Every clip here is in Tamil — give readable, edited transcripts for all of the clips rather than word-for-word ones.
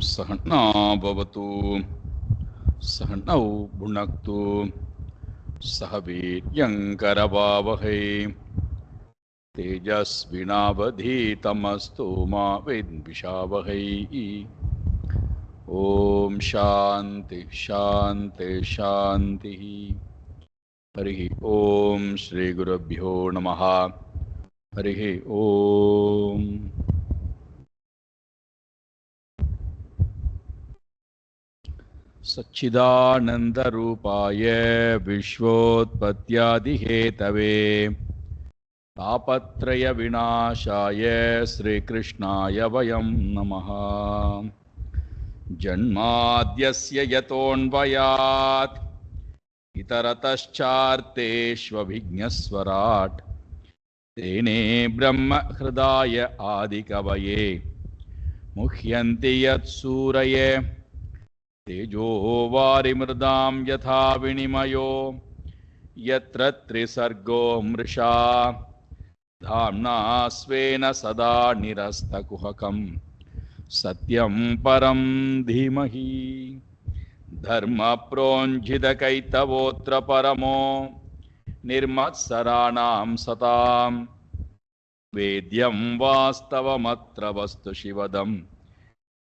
सहना भवतु सहनौ भुनक्तु सह वीर्यङ्करवावहै तेजस्विनावधीतमस्तु मा विद्विषावहै। ओम शांति शांति शांति। हरि ओम श्री गुरुभ्यो नमः। हरि ओम। सच्चिदानंदरूपाय विश्वोत्पत्त्यादिहेतवे तापत्रय विनाशाय श्रीकृष्णाय वयं नमः। जन्माद्यस्य यतोऽन्वयात् इतरतश्चार्तेष्वभिज्ञस्वराट् तेने ब्रह्म हृदाय आदिकवये मुह्यन्ति यत्सूरये तेजो वारिमृदां यथा विनिमयो यत्र त्रिसर्गो मृषा धाम्ना स्वेन सदा निरस्तकुहकं सत्यं परं धीमहि। धर्मप्रोञ्झितकैतवोऽत्र परमो निर्मत्सराणां सतां वेद्यं वास्तवमत्र वस्तु शिवदं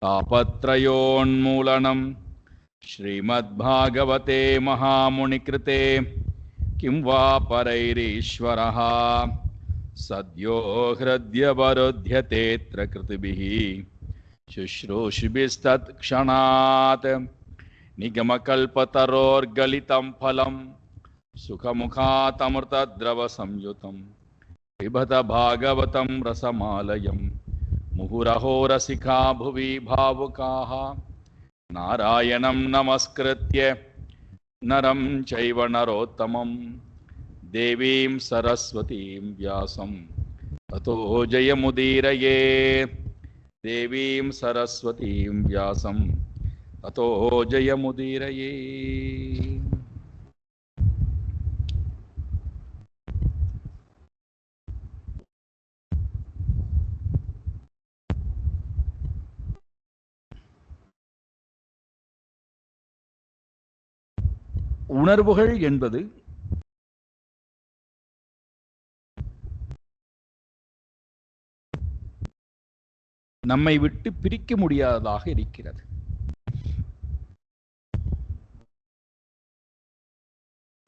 तापत्रयोन्मूलनं श्रीमद्भागवते महामुनिकृते किं वा परैरीश्वरः सद्यो हृद्यवरुध्यतेऽत्र कृतिभिः शुश्रूषिभिस्तत्क्षणात् निगमकल्पतरोर्गलितं फलं सुखमुखातमृतद्रवसंयुतं पिबत भागवतं रसमालयं मुहुरहो रसिका भुवि भावुकाः नारायणं नमस्कृत्य नरं चैव नरोत्तमं देवीं सरस्वतीं व्यासं ततो जयमुदीरये। देवीं सरस्वतीं व्यासं ततो जयमुदीरये। உணர்வுகள் என்பது நம்மை விட்டு பிரிக்க முடியாததாக இருக்கிறது.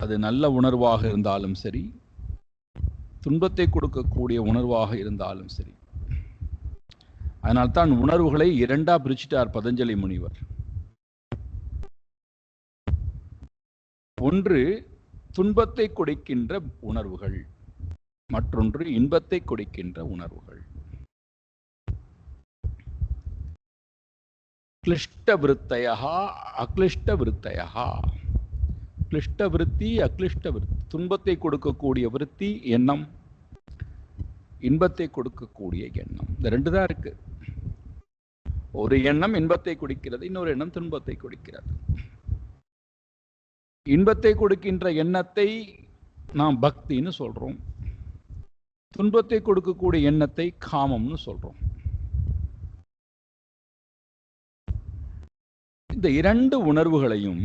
அது நல்ல உணர்வாக இருந்தாலும் சரி, துன்பத்தை கொடுக்கக்கூடிய உணர்வாக இருந்தாலும் சரி. அதனால்தான் உணர்வுகளை இரண்டா பிரிச்சிட்டார் பதஞ்சலி முனிவர். ஒன்று துன்பத்தை கொடுக்கின்ற உணர்வுகள், மற்றொன்று இன்பத்தை கொடுக்கின்ற உணர்வுகள். கிளிஷ்ட விருத்தயா அக்ளிஷ்ட விருத்தயா. கிளிஷ்ட விருத்தி அக்ளிஷ்ட விருத்தி. துன்பத்தை கொடுக்கக்கூடிய விருத்தி எண்ணம், இன்பத்தை கொடுக்கக்கூடிய எண்ணம். இந்த ரெண்டு தான் இருக்கு. ஒரு எண்ணம் இன்பத்தை கொடுக்கிறது, இன்னொரு எண்ணம் துன்பத்தை கொடுக்கிறது. இன்பத்தை கொடுக்கின்ற எண்ணத்தை நாம் பக்தின்னு சொல்றோம், துன்பத்தை கொடுக்கக்கூடிய எண்ணத்தை காமம்னு சொல்றோம். இந்த இரண்டு உணர்வுகளையும்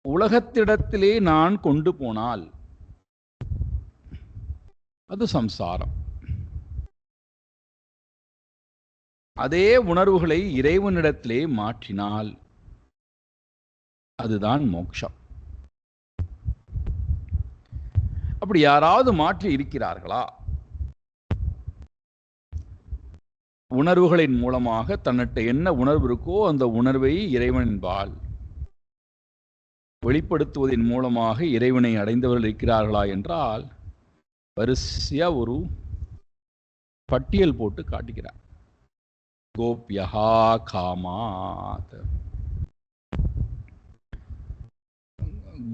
உலகத்திடத்திலே நான் கொண்டு போனால் அது சம்சாரம். அதே உணர்வுகளை இறைவனிடத்திலே மாற்றினால் அதுதான் மோட்சம். அப்படி யாராவது மாற்றி இருக்கிறார்களா? உணர்வுகளின் மூலமாக தன்னிட்ட என்ன உணர்வு இருக்கோ அந்த உணர்வை இறைவனின்பால் வெளிப்படுத்துவதன் மூலமாக இறைவனை அடைந்தவர்கள் இருக்கிறார்களா என்றால் வரிசையா ஒரு பட்டியல் போட்டு காட்டுகிறார். கோப்யஹா காமாத்.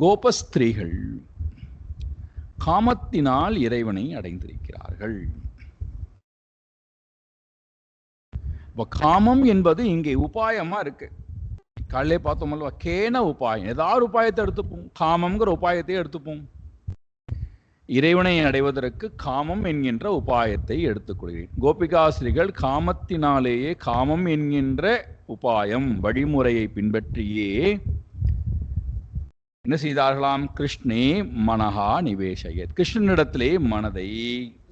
கோபஸ்திரீகள் காமத்தினால் இறைவனை அடைந்திருக்கிறார்கள். காமம் என்பது இங்கே உபாயமா இருக்கு. காலையிலே பார்த்தோம்ல, கேன உபாயம். ஏதாவது உபாயத்தை எடுத்துப்போம், காமம்ங்கிற உபாயத்தை எடுத்துப்போம். இறைவனை அடைவதற்கு காமம் என்கின்ற உபாயத்தை எடுத்துக்கொள்கிறேன். கோபிகாஸ்திரிகள் காமத்தினாலேயே, காமம் என்கின்ற உபாயம் வழிமுறையை பின்பற்றியே என்ன செய்தார்களாம்? கிருஷ்ணே மனஹா நிவேசயத், கிருஷ்ணனிடத்திலே மனதை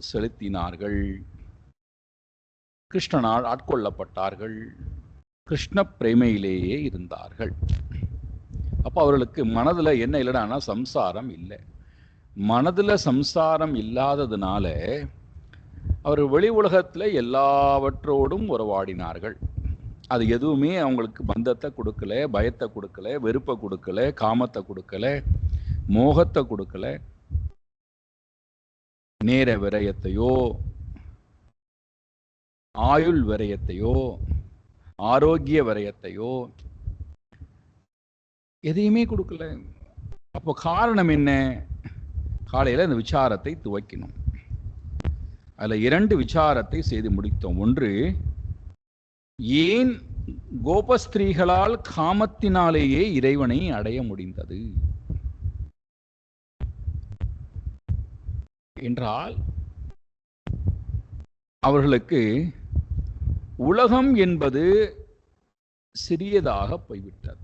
செலுத்தினார்கள், கிருஷ்ணனால் ஆட்கொள்ளப்பட்டார்கள், கிருஷ்ண பிரேமையிலேயே இருந்தார்கள். அப்ப அவர்களுக்கு மனதுல என்ன இல்லைன்னா சம்சாரம் இல்லை. மனதுல சம்சாரம் இல்லாததுனால அவர் வெளி உலகத்துல எல்லாவற்றோடும் உறவாடினார்கள். அது எதுவுமே அவங்களுக்கு பந்தத்தை கொடுக்கல, பயத்தை கொடுக்கல, வெறுப்பை கொடுக்கல, காமத்தை கொடுக்கல, மோகத்தை கொடுக்கல. நேர விரயத்தையோ, ஆயுள் விரயத்தையோ, ஆரோக்கிய விரயத்தையோ எதையுமே கொடுக்கல. அப்போ காரணம் என்ன? காலையில் இந்த விசாரத்தை துவக்கினோம். அதில் 2 விசாரத்தை செய்து முடித்தோம். ஒன்று, ஏன் கோபஸ்திரீகளால் காமத்தினாலேயே இறைவனை அடைய முடிந்தது என்றால், அவர்களுக்கு உலகம் என்பது சிறியதாக போய்விட்டது.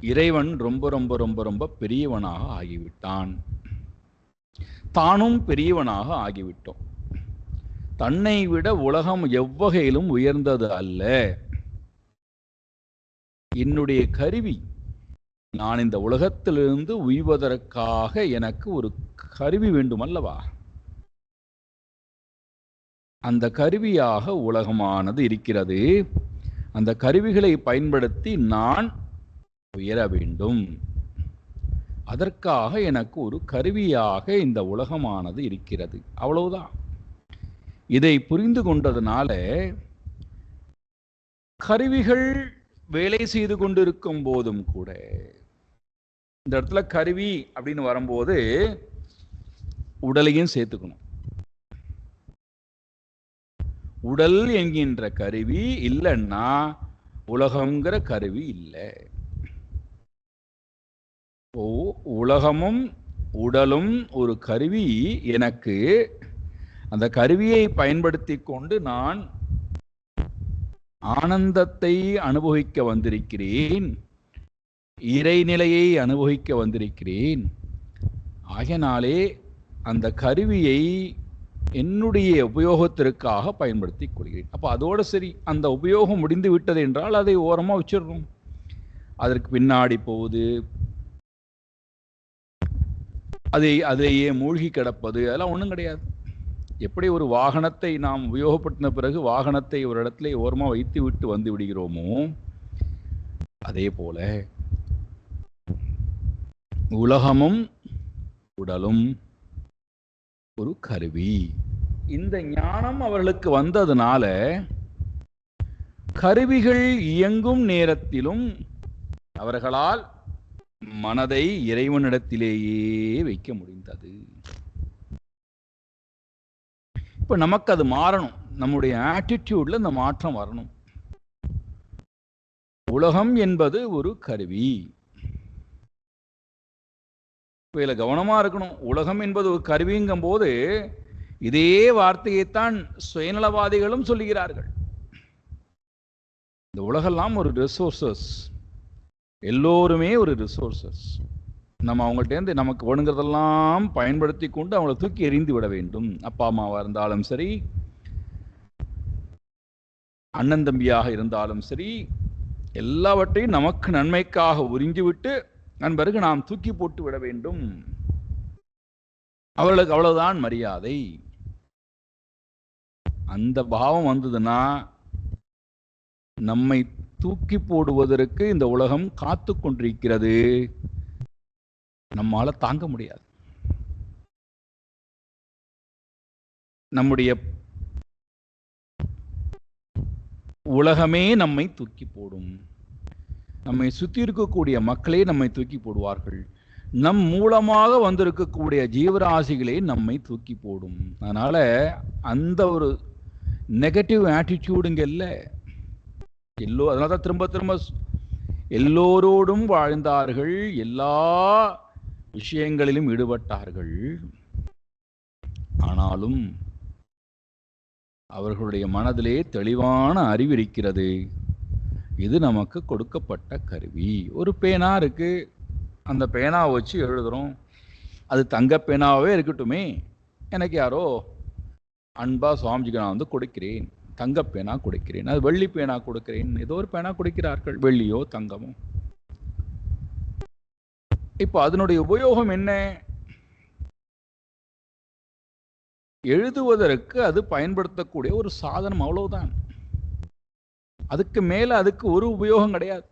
இறைவன் ரொம்ப ரொம்ப ரொம்ப ரொம்ப பெரியவனாக ஆகிவிட்டான். தானும் பெரியவனாக ஆகிவிட்டோம். தன்னை விட உலகம் எவ்வகையிலும் உயர்ந்தது அல்ல. என்னுடைய கருவி, நான் இந்த உலகத்திலிருந்து உய்வதற்காக எனக்கு ஒரு கருவி வேண்டும் அல்லவா? அந்த கருவியாக உலகமானது இருக்கிறது. அந்த கருவிகளை பயன்படுத்தி நான் உயர வேண்டும். அதற்காக எனக்கு ஒரு கருவியாக இந்த உலகமானது இருக்கிறது. அவ்வளவுதான். இதை புரிந்து கொண்டதுனால கருவிகள் வேலை செய்து கொண்டிருக்கும் போதும் கூட, இந்த இடத்துல கருவி அப்படின்னு வரும்போது உடலையும் சேர்த்துக்கணும். உடல் என்கின்ற கருவி இல்லைன்னா உலகங்கிற கருவி இல்லை. உலகமும் உடலும் ஒரு கருவி. எனக்கு அந்த கருவியை பயன்படுத்தி கொண்டு நான் ஆனந்தத்தை அனுபவிக்க வந்திருக்கிறேன், இறைநிலையை அனுபவிக்க வந்திருக்கிறேன். ஆகையினாலே அந்த கருவியை என்னுடைய உபயோகத்திற்காக பயன்படுத்தி கொள்கிறேன். அப்போ அதோடு சரி, அந்த உபயோகம் முடிந்து விட்டது என்றால் அதை ஓரமாக வச்சிடணும். அதற்கு பின்னாடி போகுது, அதையே மூழ்கி கிடப்பது, அதெல்லாம் ஒன்றும் கிடையாது. எப்படி ஒரு வாகனத்தை நாம் உபயோகப்படுத்தின பிறகு வாகனத்தை ஒரு இடத்துல ஓரமாக வைத்து விட்டு வந்து விடுகிறோமோ, அதே போல உலகமும் உடலும் ஒரு கருவி. இந்த ஞானம் அவர்களுக்கு வந்ததுனால கருவிகள் இயங்கும் நேரத்திலும் அவர்களால் மனதை இறைவனிடத்திலேயே வைக்க முடிந்தது. இப்ப நமக்கு அது மாறணும். நம்முடைய ஆட்டிடியூட்ல இந்த மாற்றம் வரணும். உலகம் என்பது ஒரு கருவி. இதுல கவனமா இருக்கணும். உலகம் என்பது ஒரு கருவிங்கும் போது இதே வார்த்தையைத்தான் சுயநலவாதிகளும் சொல்லுகிறார்கள். இந்த உலகெல்லாம் ஒரு ரிசோர்சஸ், எல்லோருமே ஒரு ரிசோர்சஸ். நம்ம அவங்கள்ட்டேருந்து நமக்கு வேணுங்கிறதெல்லாம் பயன்படுத்தி கொண்டு அவங்கள தூக்கி எறிந்து விட வேண்டும். அப்பா அம்மாவாக இருந்தாலும் சரி, அண்ணன் தம்பியாக இருந்தாலும் சரி, எல்லாவற்றையும் நமக்கு நன்மைக்காக உறிஞ்சிவிட்டு நண்பருக்கு நாம் தூக்கி போட்டு விட வேண்டும். அவர்களுக்கு அவ்வளவுதான் மரியாதை. அந்த பாவம் வந்ததுன்னா நம்மை தூக்கி போடுவதற்கு இந்த உலகம் காத்து கொண்டிருக்கிறது. நம்மால தாங்க முடியாது. நம்முடைய உலகமே நம்மை தூக்கி போடும். நம்மை சுற்றி இருக்கக்கூடிய மக்களே நம்மை தூக்கி போடுவார்கள். நம் மூலமாக வந்திருக்கக்கூடிய ஜீவராசிகளே நம்மை தூக்கி போடும். அதனால அந்த ஒரு நெகட்டிவ் ஆட்டிடியூடுங்க இல்லை. அதனால தான் திரும்ப திரும்ப எல்லோரோடும் வாழ்ந்தார்கள், எல்லா விஷயங்களிலும் ஈடுபட்டார்கள். ஆனாலும் அவர்களுடைய மனதிலே தெளிவான அறிவு இருக்கிறது. இது நமக்கு கொடுக்கப்பட்ட கருவி. ஒரு பேனா இருக்கு, அந்த பேனாவை வச்சு எழுதுறோம். அது தங்க பேனாவே இருக்கட்டுமே, எனக்கு யாரோ அன்பா சுவாமிஜிக்கு நான் வந்து கொடுக்கிறேன், தங்க பேனா கொடுக்கிறேன், அது வெள்ளி பேனா கொடுக்கிறேன், ஏதோ ஒரு பேனா கொடுக்கிறார்கள், வெள்ளியோ தங்கமோ. இப்போ அதனுடைய உபயோகம் என்ன? எழுதுவதற்கு அது பயன்படுத்தக்கூடிய ஒரு சாதனம், அவ்வளவுதான். அதுக்கு மேல அதுக்கு ஒரு உபயோகம் கிடையாது.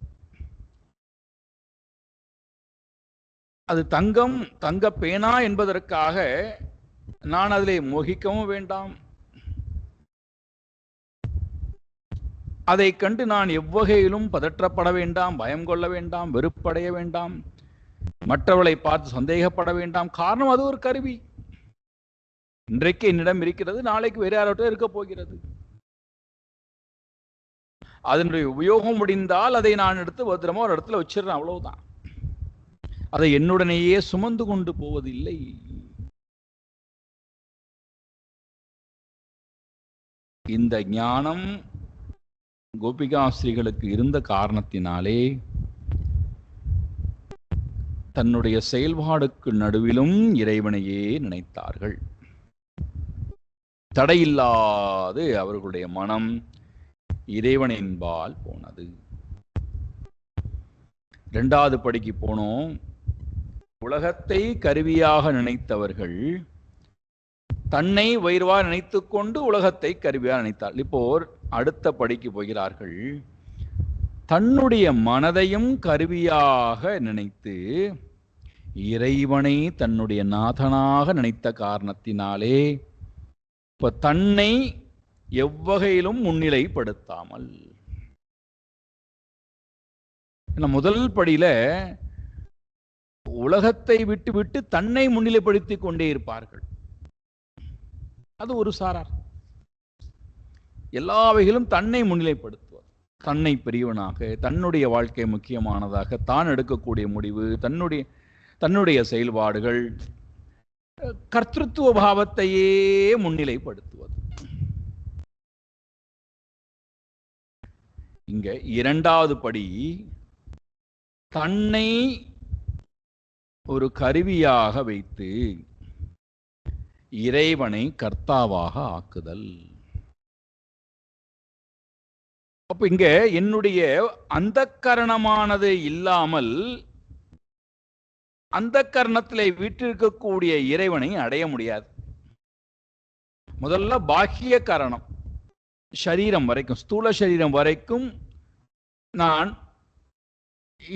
அது தங்கம், தங்க பேனா என்பதற்காக நான் அதிலே மோகிக்கவும் வேண்டாம். அதை கண்டு நான் எவ்வகையிலும் பதற்றப்பட வேண்டாம், பயம் கொள்ள வேண்டாம், வெறுப்படைய வேண்டாம், மற்றவர்களை பார்த்து சந்தேகப்பட வேண்டாம். காரணம், அது ஒரு கருவி. இன்றைக்கு என்னிடம் இருக்கிறது, நாளைக்கு வேறு யாரோட இருக்க போகிறது. அதனுடைய உபயோகம் முடிந்தால் அதை நான் எடுத்து பத்திரமா ஒரு இடத்துல வச்சிடறேன், அவ்வளவுதான். அதை என்னுடனேயே சுமந்து கொண்டு போவதில்லை. இந்த ஞானம் கோபிகாஸ்திரிகளுக்கு இருந்த காரணத்தினாலே தன்னுடைய செயல்பாடுக்கு நடுவிலும் இறைவனையே நினைத்தார்கள். தடையில்லாது அவர்களுடைய மனம் இறைவனின்பால் போனது. இரண்டாவது படிக்கு போனோம். உலகத்தை கருவியாக நினைத்தவர்கள் தன்னை உயர்வா நினைத்து கொண்டு உலகத்தை கருவியாக நினைத்தார். இப்போ அடுத்த படிக்கு போகிறார்கள். தன்னுடைய மனதையும் கருவியாக நினைத்து இறைவனை தன்னுடைய நாதனாக நினைத்த காரணத்தினாலே இப்ப தன்னை எவ்வகையிலும் முன்னிலைப்படுத்தாமல், முதல் படியில உலகத்தை விட்டு விட்டு தன்னை முன்னிலைப்படுத்திக் கொண்டே இருப்பார்கள். அது ஒரு சாரார். எல்லா வகையிலும் தன்னை முன்னிலைப்படுத்துவார். தன்னை பெரியவனாக, தன்னுடைய வாழ்க்கை முக்கியமானதாக, தான் எடுக்கக்கூடிய முடிவு, தன்னுடைய செயல்பாடுகள், கர்த்திருவ பாவத்தையே முன்னிலைப்படுத்துவது. இங்க இரண்டாவது படி, தன்னை ஒரு கருவியாக வைத்து இறைவனை கர்த்தாவாக ஆக்குதல். அப்ப இங்க என்னுடைய அந்தக்கரணமானது இல்லாமல் அந்தக்கரணத்திலே வீற்றிருக்கக்கூடிய இறைவனை அடைய முடியாது. முதல்ல பாக்கிய கரணம், சரீரம் வரைக்கும், ஸ்தூல சரீரம் வரைக்கும் நான்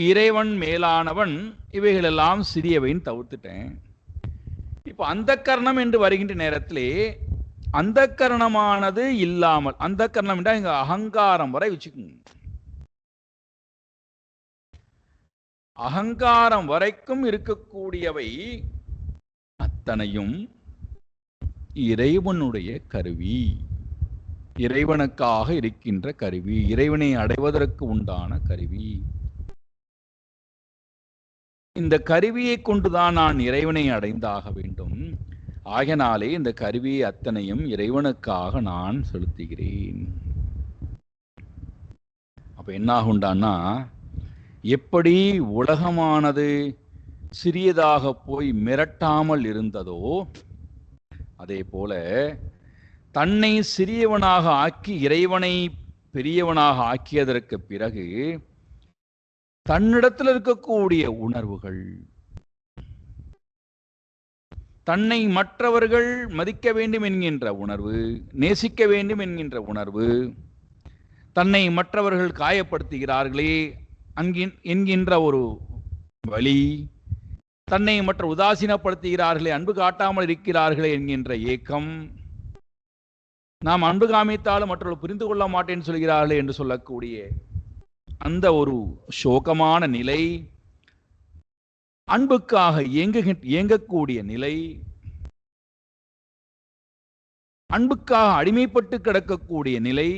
இறைவன் மேலானவன், இவைகளெல்லாம் சிறியவைன்னு தவிர்த்துட்டேன். இப்போ அந்த கரணம் என்று வருகின்ற நேரத்திலே அந்த கரணமானது இல்லாமல், அந்த கரணம் என்றால் இங்க அகங்காரம் வரை வச்சுக்கோங்க, அகங்காரம் வரைக்கும் இருக்கக்கூடியவை அத்தனையும் இறைவனுடைய கருவி, இறைவனுக்காக இருக்கின்ற கருவி, இறைவனை அடைவதற்கு உண்டான கருவி. இந்த கருவியை கொண்டுதான் நான் இறைவனை அடைந்தாக வேண்டும். ஆகினாலே இந்த கருவியை அத்தனையும் இறைவனுக்காக நான் செலுத்துகிறேன். அப்ப என்ன ஆகுண்டான்னா, எப்படி உலகமானது சிறியதாக போய் மிரட்டாமல் இருந்ததோ அதே போல தன்னை சிறியவனாக ஆக்கி இறைவனை பெரியவனாக ஆக்கியதற்கு பிறகு தன்னிடத்தில் இருக்கக்கூடிய உணர்வுகள், தன்னை மற்றவர்கள் மதிக்க வேண்டும் என்கின்ற உணர்வு, நேசிக்க வேண்டும் என்கின்ற உணர்வு, தன்னை மற்றவர்கள் காயப்படுத்துகிறார்களே என்கின்ற ஒரு வலி, தன்னை மற்ற உதாசீனப்படுத்துகிறார்களே, அன்பு காட்டாமல் இருக்கிறார்களே என்கின்ற ஏக்கம், நாம் அன்பு காமித்தாலும் மற்றவர்கள் புரிந்து கொள்ள மாட்டேன்னு சொல்கிறார்களே என்று சொல்லக்கூடிய அந்த ஒரு சோகமான நிலை, அன்புக்காக இயங்கக்கூடிய நிலை, அன்புக்காக அடிமைப்பட்டு கிடக்கக்கூடிய நிலை,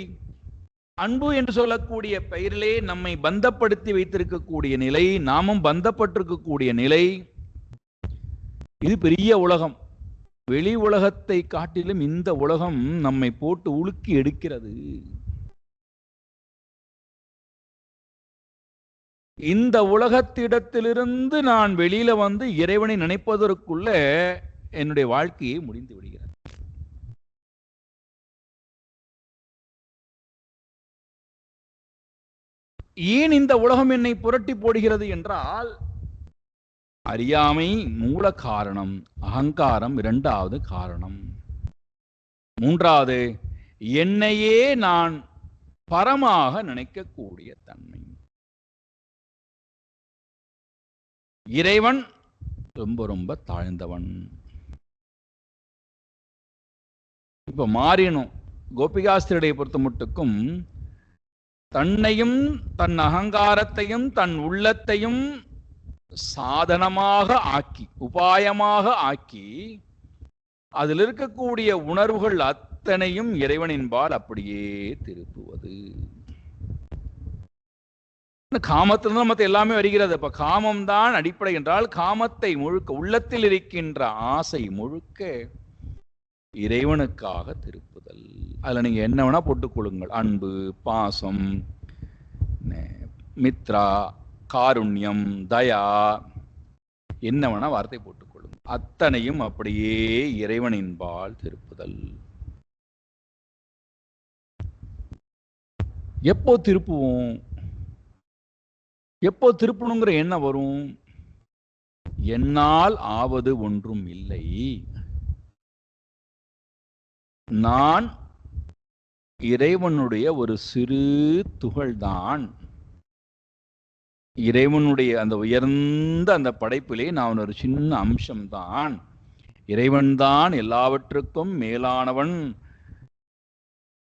அன்பு என்று சொல்லக்கூடிய பெயரிலே நம்மை பந்தப்படுத்தி வைத்திருக்கக்கூடிய நிலை, நாமும் பந்தப்பட்டிருக்கக்கூடிய நிலை, இது பெரிய உலகம். வெளி உலகத்தை காட்டிலும் இந்த உலகம் நம்மை போட்டு உலுக்கி எடுக்கிறது. இந்த உலகத்திடத்திலிருந்து நான் வெளியில வந்து இறைவனை நினைப்பதற்குள்ள என்னுடைய வாழ்க்கையை முடிந்து விடுகிறது. ஏன் இந்த உலகம் என்னை புரட்டி போடுகிறது என்றால், அறியாமை மூல காரணம், அகங்காரம் இரண்டாவது காரணம், மூன்றாவது என்னையே நான் பரமாக நினைக்கக்கூடிய தன்மை. இறைவன் ரொம்ப ரொம்ப தாழ்ந்தவன். இப்ப மாறினும் கோபிகாஸ்திரியை பொறுத்த மட்டுக்கும் தன்னையும் தன் அகங்காரத்தையும் தன் உள்ளத்தையும் சாதனமாக ஆக்கி, உபாயமாக ஆக்கி, அதில் இருக்கக்கூடிய உணர்வுகள் அத்தனையும் இறைவனின்பால் அப்படியே திருப்புவது. காமத்திலிருந்து மற்ற எல்லாமே வருகிறது. அப்ப காமம் தான் அடிப்படை என்றால், காமத்தை முழுக்க, உள்ளத்தில் இருக்கின்ற ஆசை முழுக்க இறைவனுக்காக திருப்புதல். அதுல நீங்க என்ன வேணா போட்டுக்கொள்ளுங்கள். அன்பு, பாசம், மித்ரா, காருண்யம், தயா, என்ன வேணா வார்த்தை போட்டுக்கொள்ளுங்க. அத்தனையும் அப்படியே இறைவனின்பால் திருப்புதல். எப்போ திருப்புவோம்? எப்போ திருப்பணுங்கிற என்ன வரும்? என்னால் ஆவது ஒன்றும் இல்லை, நான் இறைவனுடைய ஒரு சிறு துகள்தான், இறைவனுடைய அந்த உயர்ந்த அந்த படைப்பிலே நான் ஒரு சின்ன அம்சம்தான், இறைவன்தான் எல்லாவற்றுக்கும் மேலானவன்,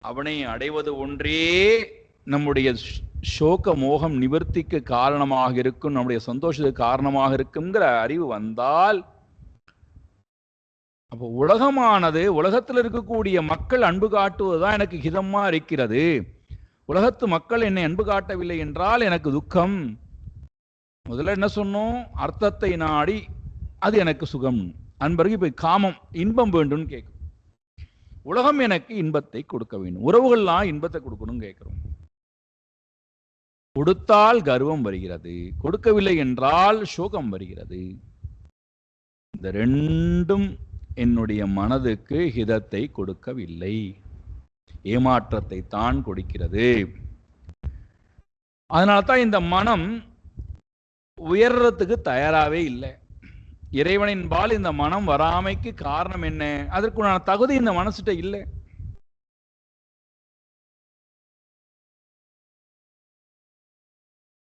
அவனை அடைவது ஒன்றே நம்முடைய சோக மோகம் நிவர்த்திக்கு காரணமாக இருக்கும், நம்முடைய சந்தோஷத்துக்கு காரணமாக இருக்குங்கிற அறிவு வந்தால், அப்போ உலகமானது, உலகத்தில் இருக்கக்கூடிய மக்கள் அன்பு காட்டுவதுதான் எனக்கு ஹிதமா இருக்கிறது. உலகத்து மக்கள் என்னை அன்பு காட்டவில்லை என்றால் எனக்கு துக்கம். முதல்ல என்ன சொன்னோம்? அர்த்தத்தை நாடி அது எனக்கு சுகம். அன்பருக்கு இப்ப காமம், இன்பம் வேண்டும் கேட்கும். உலகம் எனக்கு இன்பத்தை கொடுக்க வேண்டும், உறவுகள்லாம் இன்பத்தை கொடுக்கணும் கேட்கிறோம். கொடுத்தால் கர்வம் வருகிறது, கொடுக்கவில்லை என்றால் சோகம் வருகிறது. இந்த ரெண்டும் என்னுடைய மனதுக்கு ஹிதத்தை கொடுக்கவில்லை, ஏமாற்றத்தை தான் கொடுக்கிறது. அதனால்தான் இந்த மனம் உயர்றதுக்கு தயாராகவே இல்லை. இறைவனின்பால் இந்த மனம் வராமைக்கு காரணம் என்ன? அதற்குண்டான தகுதி இந்த மனசுட்ட இல்லை.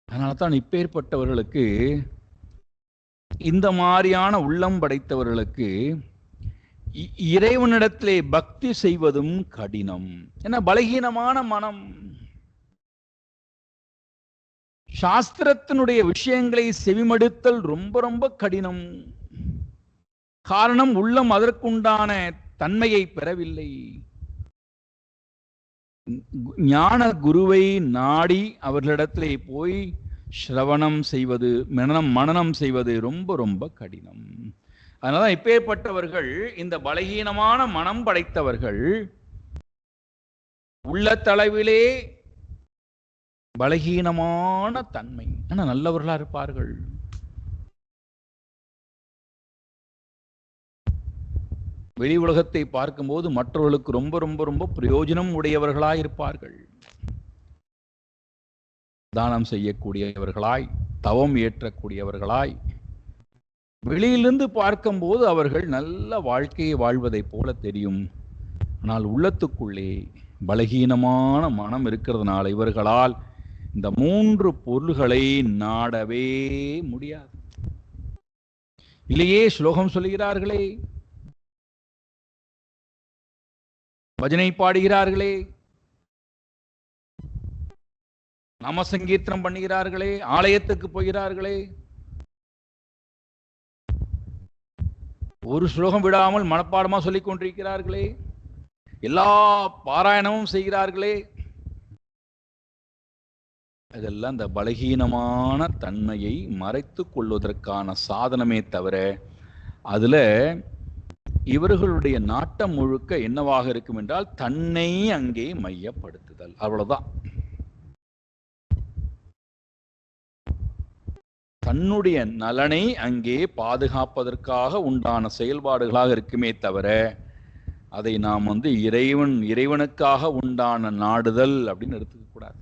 அதனால்தான் இப்பேற்பட்டவர்களுக்கு, இந்த மாதிரியான உள்ளம் படைத்தவர்களுக்கு இறைவனிடத்திலே பக்தி செய்வதும் கடினம். ஏன்னா பலகீனமான மனம். சாஸ்திரத்தினுடைய விஷயங்களை செவிமடுத்தல் ரொம்ப ரொம்ப கடினம். காரணம், உள்ளம் அதற்குண்டான தன்மையை பெறவில்லை. ஞான குருவை நாடி அவர்களிடத்திலே போய் ஸ்ரவணம் செய்வது, மனனம் செய்வது ரொம்ப ரொம்ப கடினம். அதனால இப்பேற்பட்டவர்கள், இந்த பலகீனமான மனம் படைத்தவர்கள், உள்ளத்தளவிலே பலகீனமான தன்மை, ஆனா நல்லவர்களா இருப்பார்கள். வெளி உலகத்தை பார்க்கும்போது மற்றவர்களுக்கு ரொம்ப ரொம்ப ரொம்ப பிரயோஜனம் உடையவர்களாய் இருப்பார்கள். தானம் செய்யக்கூடியவர்களாய், தவம் ஏற்றக்கூடியவர்களாய், வெளியிலிருந்து பார்க்கும்போது அவர்கள் நல்ல வாழ்க்கையை வாழ்வதை போல தெரியும். ஆனால் உள்ளத்துக்குள்ளே பலகீனமான மனம் இருக்கிறதுனால இவர்களால் இந்த 3 பொருள்களை நாடவே முடியாது. இல்லையே, ஸ்லோகம் சொல்லுகிறார்களே, பஜனை பாடுகிறார்களே, நாம சங்கீர்த்தனம் பண்ணுகிறார்களே, ஆலயத்துக்கு போகிறார்களே, ஒரு ஸ்லோகம் விடாமல் மனப்பாடமா சொல்லிக் கொண்டிருக்கிறார்களே, எல்லா பாராயணமும் செய்கிறார்களே, அதெல்லாம் இந்த பலகீனமான தன்மையை மறைத்துக் கொள்வதற்கான சாதனமே தவிர அதுல இவர்களுடைய நாட்டம் முழுக்க என்னவாக இருக்கும் என்றால் தன்னை அங்கே மையப்படுத்துதல், அவ்வளவுதான். தன்னுடைய நலனை அங்கே பாதுகாப்பதற்காக உண்டான செயல்பாடுகளாக இருக்குமே தவிர அதை நாம் இறைவனுக்காக உண்டான நாடுதல் அப்படின்னு எடுத்துக்க கூடாது.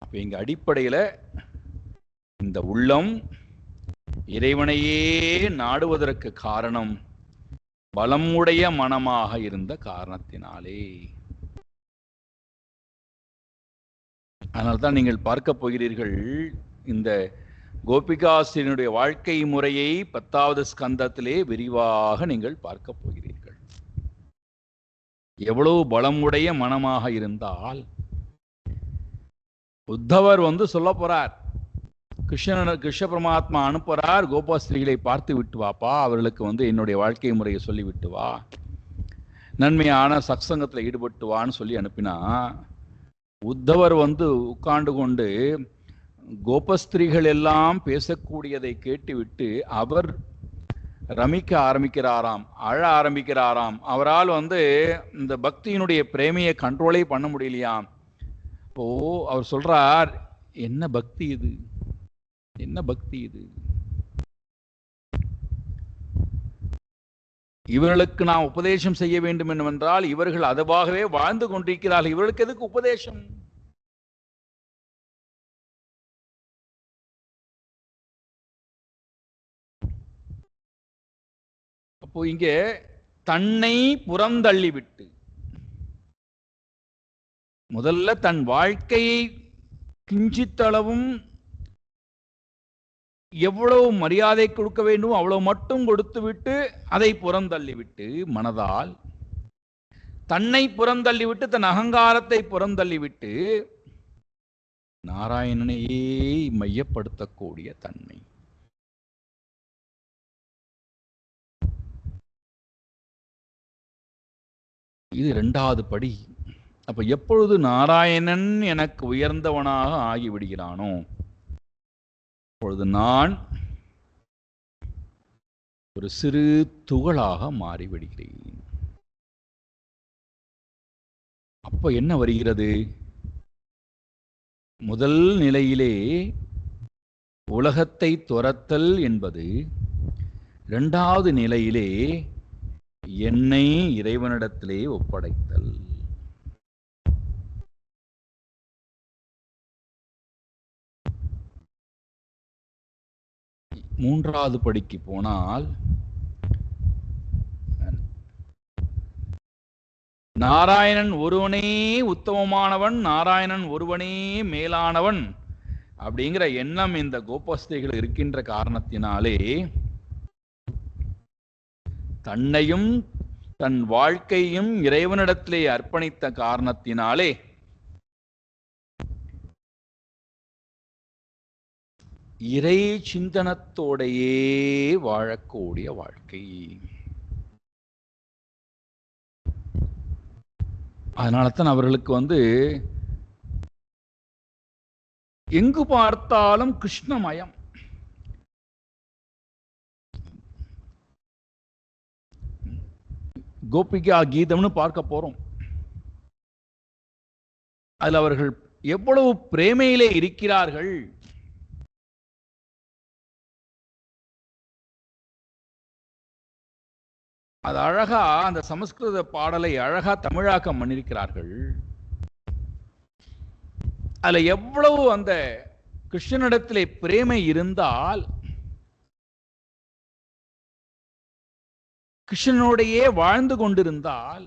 அப்ப இங்க அடிப்படையில இந்த உள்ளம் இறைவனையே நாடுவதற்கு காரணம் பலமுடைய மனமாக இருந்த காரணத்தினாலே. அதனால்தான் நீங்கள் பார்க்க போகிறீர்கள், இந்த கோபிகாசிரியனுடைய வாழ்க்கை முறையை 10வது ஸ்கந்தத்திலே விரிவாக நீங்கள் பார்க்க போகிறீர்கள். எவ்வளவு பலமுடைய மனமாக இருந்தால் உத்தவர் சொல்ல போறார், கிருஷ்ண பரமாத்மா அனுப்புறார், கோபாஸ்திரிகளை பார்த்து விட்டு வாப்பா, அவர்களுக்கு என்னுடைய வாழ்க்கை முறையை சொல்லி விட்டு வா, நன்மையான சத்சங்கத்தில் ஈடுபட்டு வான்னு சொல்லி அனுப்பினா, உத்தவர் உட்கார்ந்து கொண்டு கோபஸ்திரிகள் எல்லாம் பேசக்கூடியதை கேட்டுவிட்டு அவர் ரமிக்க ஆரம்பிக்கிறாராம், அழ ஆரம்பிக்கிறாராம். அவரால் இந்த பக்தியினுடைய பிரேமையை கண்ட்ரோலே பண்ண முடியலையாம். இப்போ அவர் சொல்றார், என்ன பக்தி இது, என்ன பக்தி இது, இவர்களுக்கு நாம் உபதேசம் செய்ய வேண்டும் என்றால் இவர்கள் அதுவாகவே வாழ்ந்து கொண்டிருக்கிறார்கள், இவர்களுக்கு எதுக்கு உபதேசம்? அப்போ இங்கே தன்னை புறந்தள்ளிவிட்டு முதல்ல தன் வாழ்க்கையை கிஞ்சித்தளவும் எவ்வளவு மரியாதை கொடுக்க வேண்டும் அவ்வளவு மட்டும் கொடுத்து விட்டு அதை புறந்தள்ளிவிட்டு, மனதால் தன்னை புறந்தள்ளிவிட்டு தன் அகங்காரத்தை புறந்தள்ளிவிட்டு நாராயணனையே மையப்படுத்தக்கூடிய தன்மை. இது 2வது படி. அப்ப எப்பொழுது நாராயணன் எனக்கு உயர்ந்தவனாக ஆகிவிடுகிறானோ அப்பொழுது நான் ஒரு சிறு துகளாக மாறிவிடுகிறேன். அப்ப என்ன வருகிறது? முதல் நிலையிலே உலகத்தை துரத்தல் என்பது, 2வது நிலையிலே என்னை இறைவனிடத்திலே ஒப்படைத்தல். 3வது படிக்கு போனால் நாராயணன் ஒருவனே உத்தமமானவன், நாராயணன் ஒருவனே மேலானவன் அப்படிங்கிற எண்ணம் இந்த கோபஸ்திரிகள் இருக்கின்ற காரணத்தினாலே தன்னையும் தன் வாழ்க்கையும் இறைவனிடத்திலே அர்ப்பணித்த காரணத்தினாலே இறை சிந்தனத்தோடையே வாழக்கூடிய வாழ்க்கை. அதனால்தான் அவர்களுக்கு எங்கு பார்த்தாலும் கிருஷ்ணமயம். கோபிகா கீதம்னு பார்க்க போறோம். அதில் அவர்கள் எவ்வளவு பிரேமையிலே இருக்கிறார்கள். அது அழகா அந்த சமஸ்கிருத பாடலை அழகா தமிழாக்கம் பண்ணிருக்கிறார்கள். அதுல எவ்வளவு அந்த கிருஷ்ணனிடத்திலே பிரேமை இருந்தால் கிருஷ்ணனோடையே வாழ்ந்து கொண்டிருந்தால்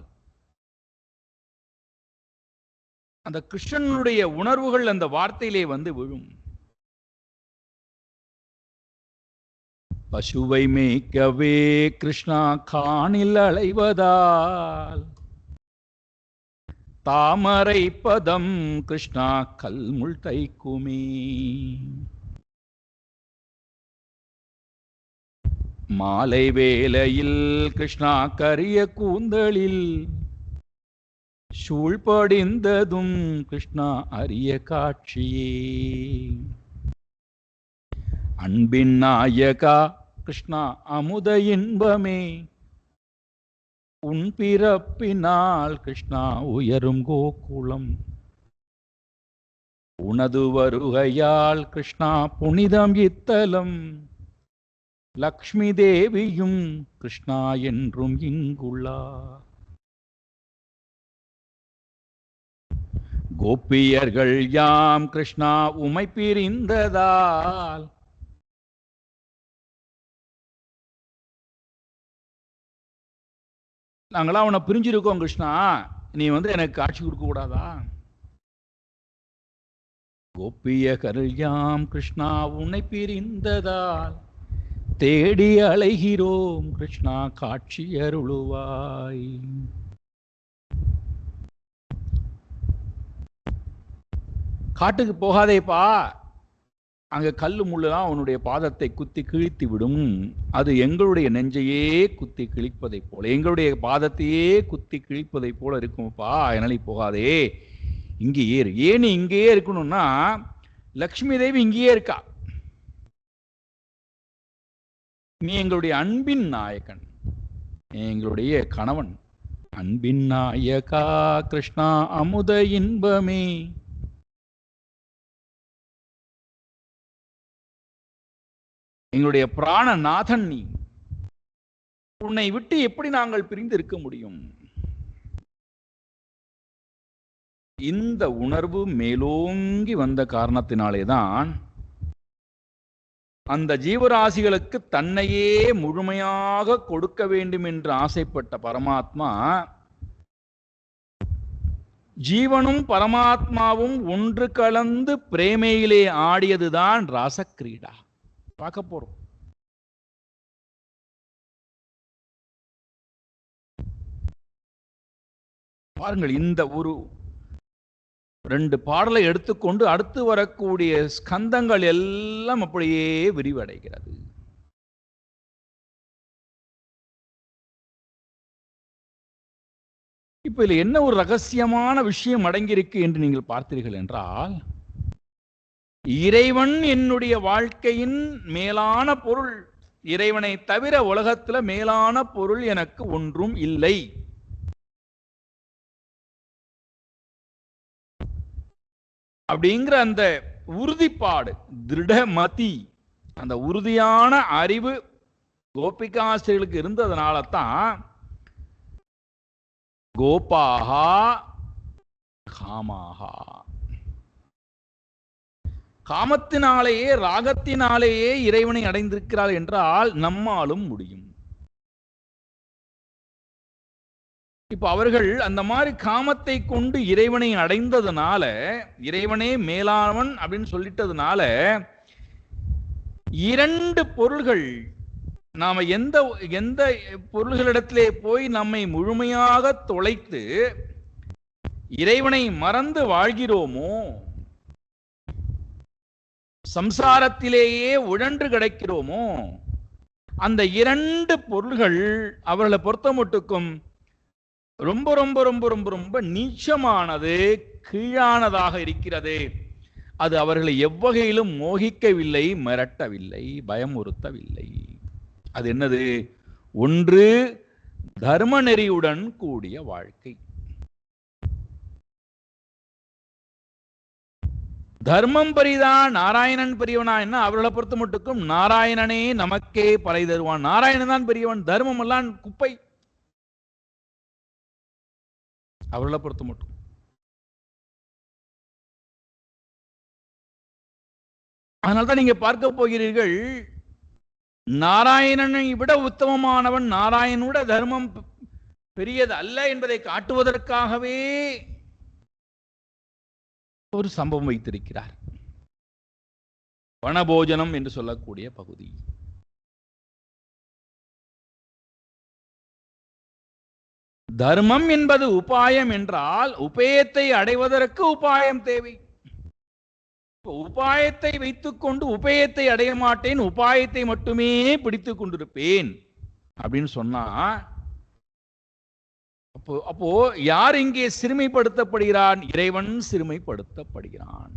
அந்த கிருஷ்ணனுடைய உணர்வுகள் அந்த வார்த்தையிலே விழும். பசுவை மேய்க்கவே கிருஷ்ணா காணில் அலைவதால் தாமரை பதம் கிருஷ்ணா கல்முள் தைக்குமே. மாலை வேளையில் கிருஷ்ணா கரிய கூந்தலில் சூழ்படிந்ததும் கிருஷ்ணா அரிய காட்சியே. அன்பின் நாயகா கிருஷ்ணா அமுத இன்பமே, உன் பிறப்பினால் கிருஷ்ணா உயரும் கோகுலம். உனது வருகையால் கிருஷ்ணா புனிதம் இத்தலம். லக்ஷ்மி தேவியும் கிருஷ்ணா என்றும் இங்குள்ளா. கோபியர்கள் யாம் கிருஷ்ணா உமை பிரிந்ததால் நாங்களா உன்னை பிரிஞ்சிருக்கோம் கிருஷ்ணா, நீ எனக்கு காட்சி கொடுக்க கூடாதா? கோபியர்கள் யாம் கிருஷ்ணா உன்னை பிரிந்ததால் தேடி அலைகிறோம் கிருஷ்ணா காட்சி அருளுவாய். காட்டுக்கு போகாதேப்பா, அங்க கல்லு முள்ளுதான் உன்னுடைய பாதத்தை குத்தி கிழித்து விடும். அது எங்களுடைய நெஞ்சையே குத்தி கிழிப்பதை போல, எங்களுடைய பாதத்தையே குத்தி கிழிப்பதை போல இருக்கும்ப்பா, அதனால போகாதே, இங்கே ஏறு. ஏன் இங்கேயே இருக்கணும்னா லக்ஷ்மி தேவி இங்கேயே இருக்கா. நீ எங்களுடைய அன்பின் நாயகன், எங்களுடைய கணவன். அன்பின் நாயகா கிருஷ்ணா அமுத இன்பமே, எங்களுடைய பிராணநாதன் நீ. உன்னை விட்டு எப்படி நாங்கள் பிரிந்து இருக்க முடியும்? இந்த உணர்வு மேலோங்கி வந்த காரணத்தினாலேதான் அந்த ஜீவராசிகளுக்கு தன்னையே முழுமையாக கொடுக்க வேண்டும் என்று ஆசைப்பட்ட பரமாத்மா, ஜீவனும் பரமாத்மாவும் ஒன்று கலந்து பிரேமையிலே ஆடியதுதான் ராசக்கிரீடா. பார்க்க போறோம். பாருங்கள், இந்த ஒரு 2 பாடலை எடுத்துக்கொண்டு அடுத்து வரக்கூடிய ஸ்கந்தங்கள் எல்லாம் அப்படியே விரிவடைகிறது. இப்ப இதுல என்ன ஒரு ரகசியமான விஷயம் அடங்கியிருக்கு என்று நீங்கள் பார்த்தீர்கள் என்றால், இறைவன் என்னுடைய வாழ்க்கையின் மேலான பொருள். இறைவனை தவிர உலகத்துல மேலான பொருள் எனக்கு ஒன்றும் இல்லை. அப்படிங்கிற அந்த உறுதிப்பாடு, திருடமதி, அந்த உறுதியான அறிவு கோபிகாஸ்திரிகளுக்கு இருந்ததுனால தான் கோபாகா காமாகா, காமத்தினாலேயே ராகத்தினாலேயே இறைவனை அடைந்திருக்கிறார் என்றால் நம்மாலும் முடியும். இப்ப அவர்கள் அந்த மாதிரி காமத்தை கொண்டு இறைவனை அடைந்ததுனால, இறைவனே மேலானவன் அப்படின்னு சொல்லிட்டதுனால, 2 பொருள்கள், நாம எந்த எந்த பொருள்களிடத்திலே போய் நம்மை முழுமையாக தொலைத்து இறைவனை மறந்து வாழ்கிறோமோ, சம்சாரத்திலேயே உழன்று கிடக்கிறோமோ, அந்த 2 பொருள்கள் அவர்களை பொறுத்த மட்டுக்கும் ரொம்ப ரொம்ப ரொம்ப ரொம்ப ரொம்ப நீச்சமானது, கீழானதாக இருக்கிறது. அது அவர்களை எவ்வகையிலும் மோகிக்கவில்லை, மிரட்டவில்லை, பயமுறுத்தவில்லை. அது என்னது? ஒன்று, தர்ம நெறியுடன் கூடிய வாழ்க்கை. தர்மம் பெரிதான், நாராயணன் பெரியவனா என்ன? அவர்களை பொறுத்த மட்டுக்கும் நாராயணனே நமக்கே பறை தருவான். நாராயணன் தான் பெரியவன், தர்மம் எல்லாம் குப்பை அவர்களை பொறுத்த மட்டும். அதனால்தான் நீங்க பார்க்க போகிறீர்கள், நாராயணனை விட உத்தமமானவன், நாராயணனோட தர்மம் பெரியது அல்ல என்பதை காட்டுவதற்காகவே ஒரு சம்பவம் வைத்திருக்கிறார். வனபோஜனம் என்று சொல்லக்கூடிய பகுதி. தர்மம் என்பது உபாயம் என்றால், உபயத்தை அடைவதற்கு உபாயம் தேவை. உபாயத்தை வைத்துக்கொண்டு உபயத்தை அடைய மாட்டேன், உபாயத்தை மட்டுமே பிடித்துக் கொண்டிருப்பேன் அப்படின்னு சொன்னா அப்போ யார் இங்கே சிறுமைப்படுத்தப்படுகிறான்? இறைவன் சிறுமைப்படுத்தப்படுகிறான்.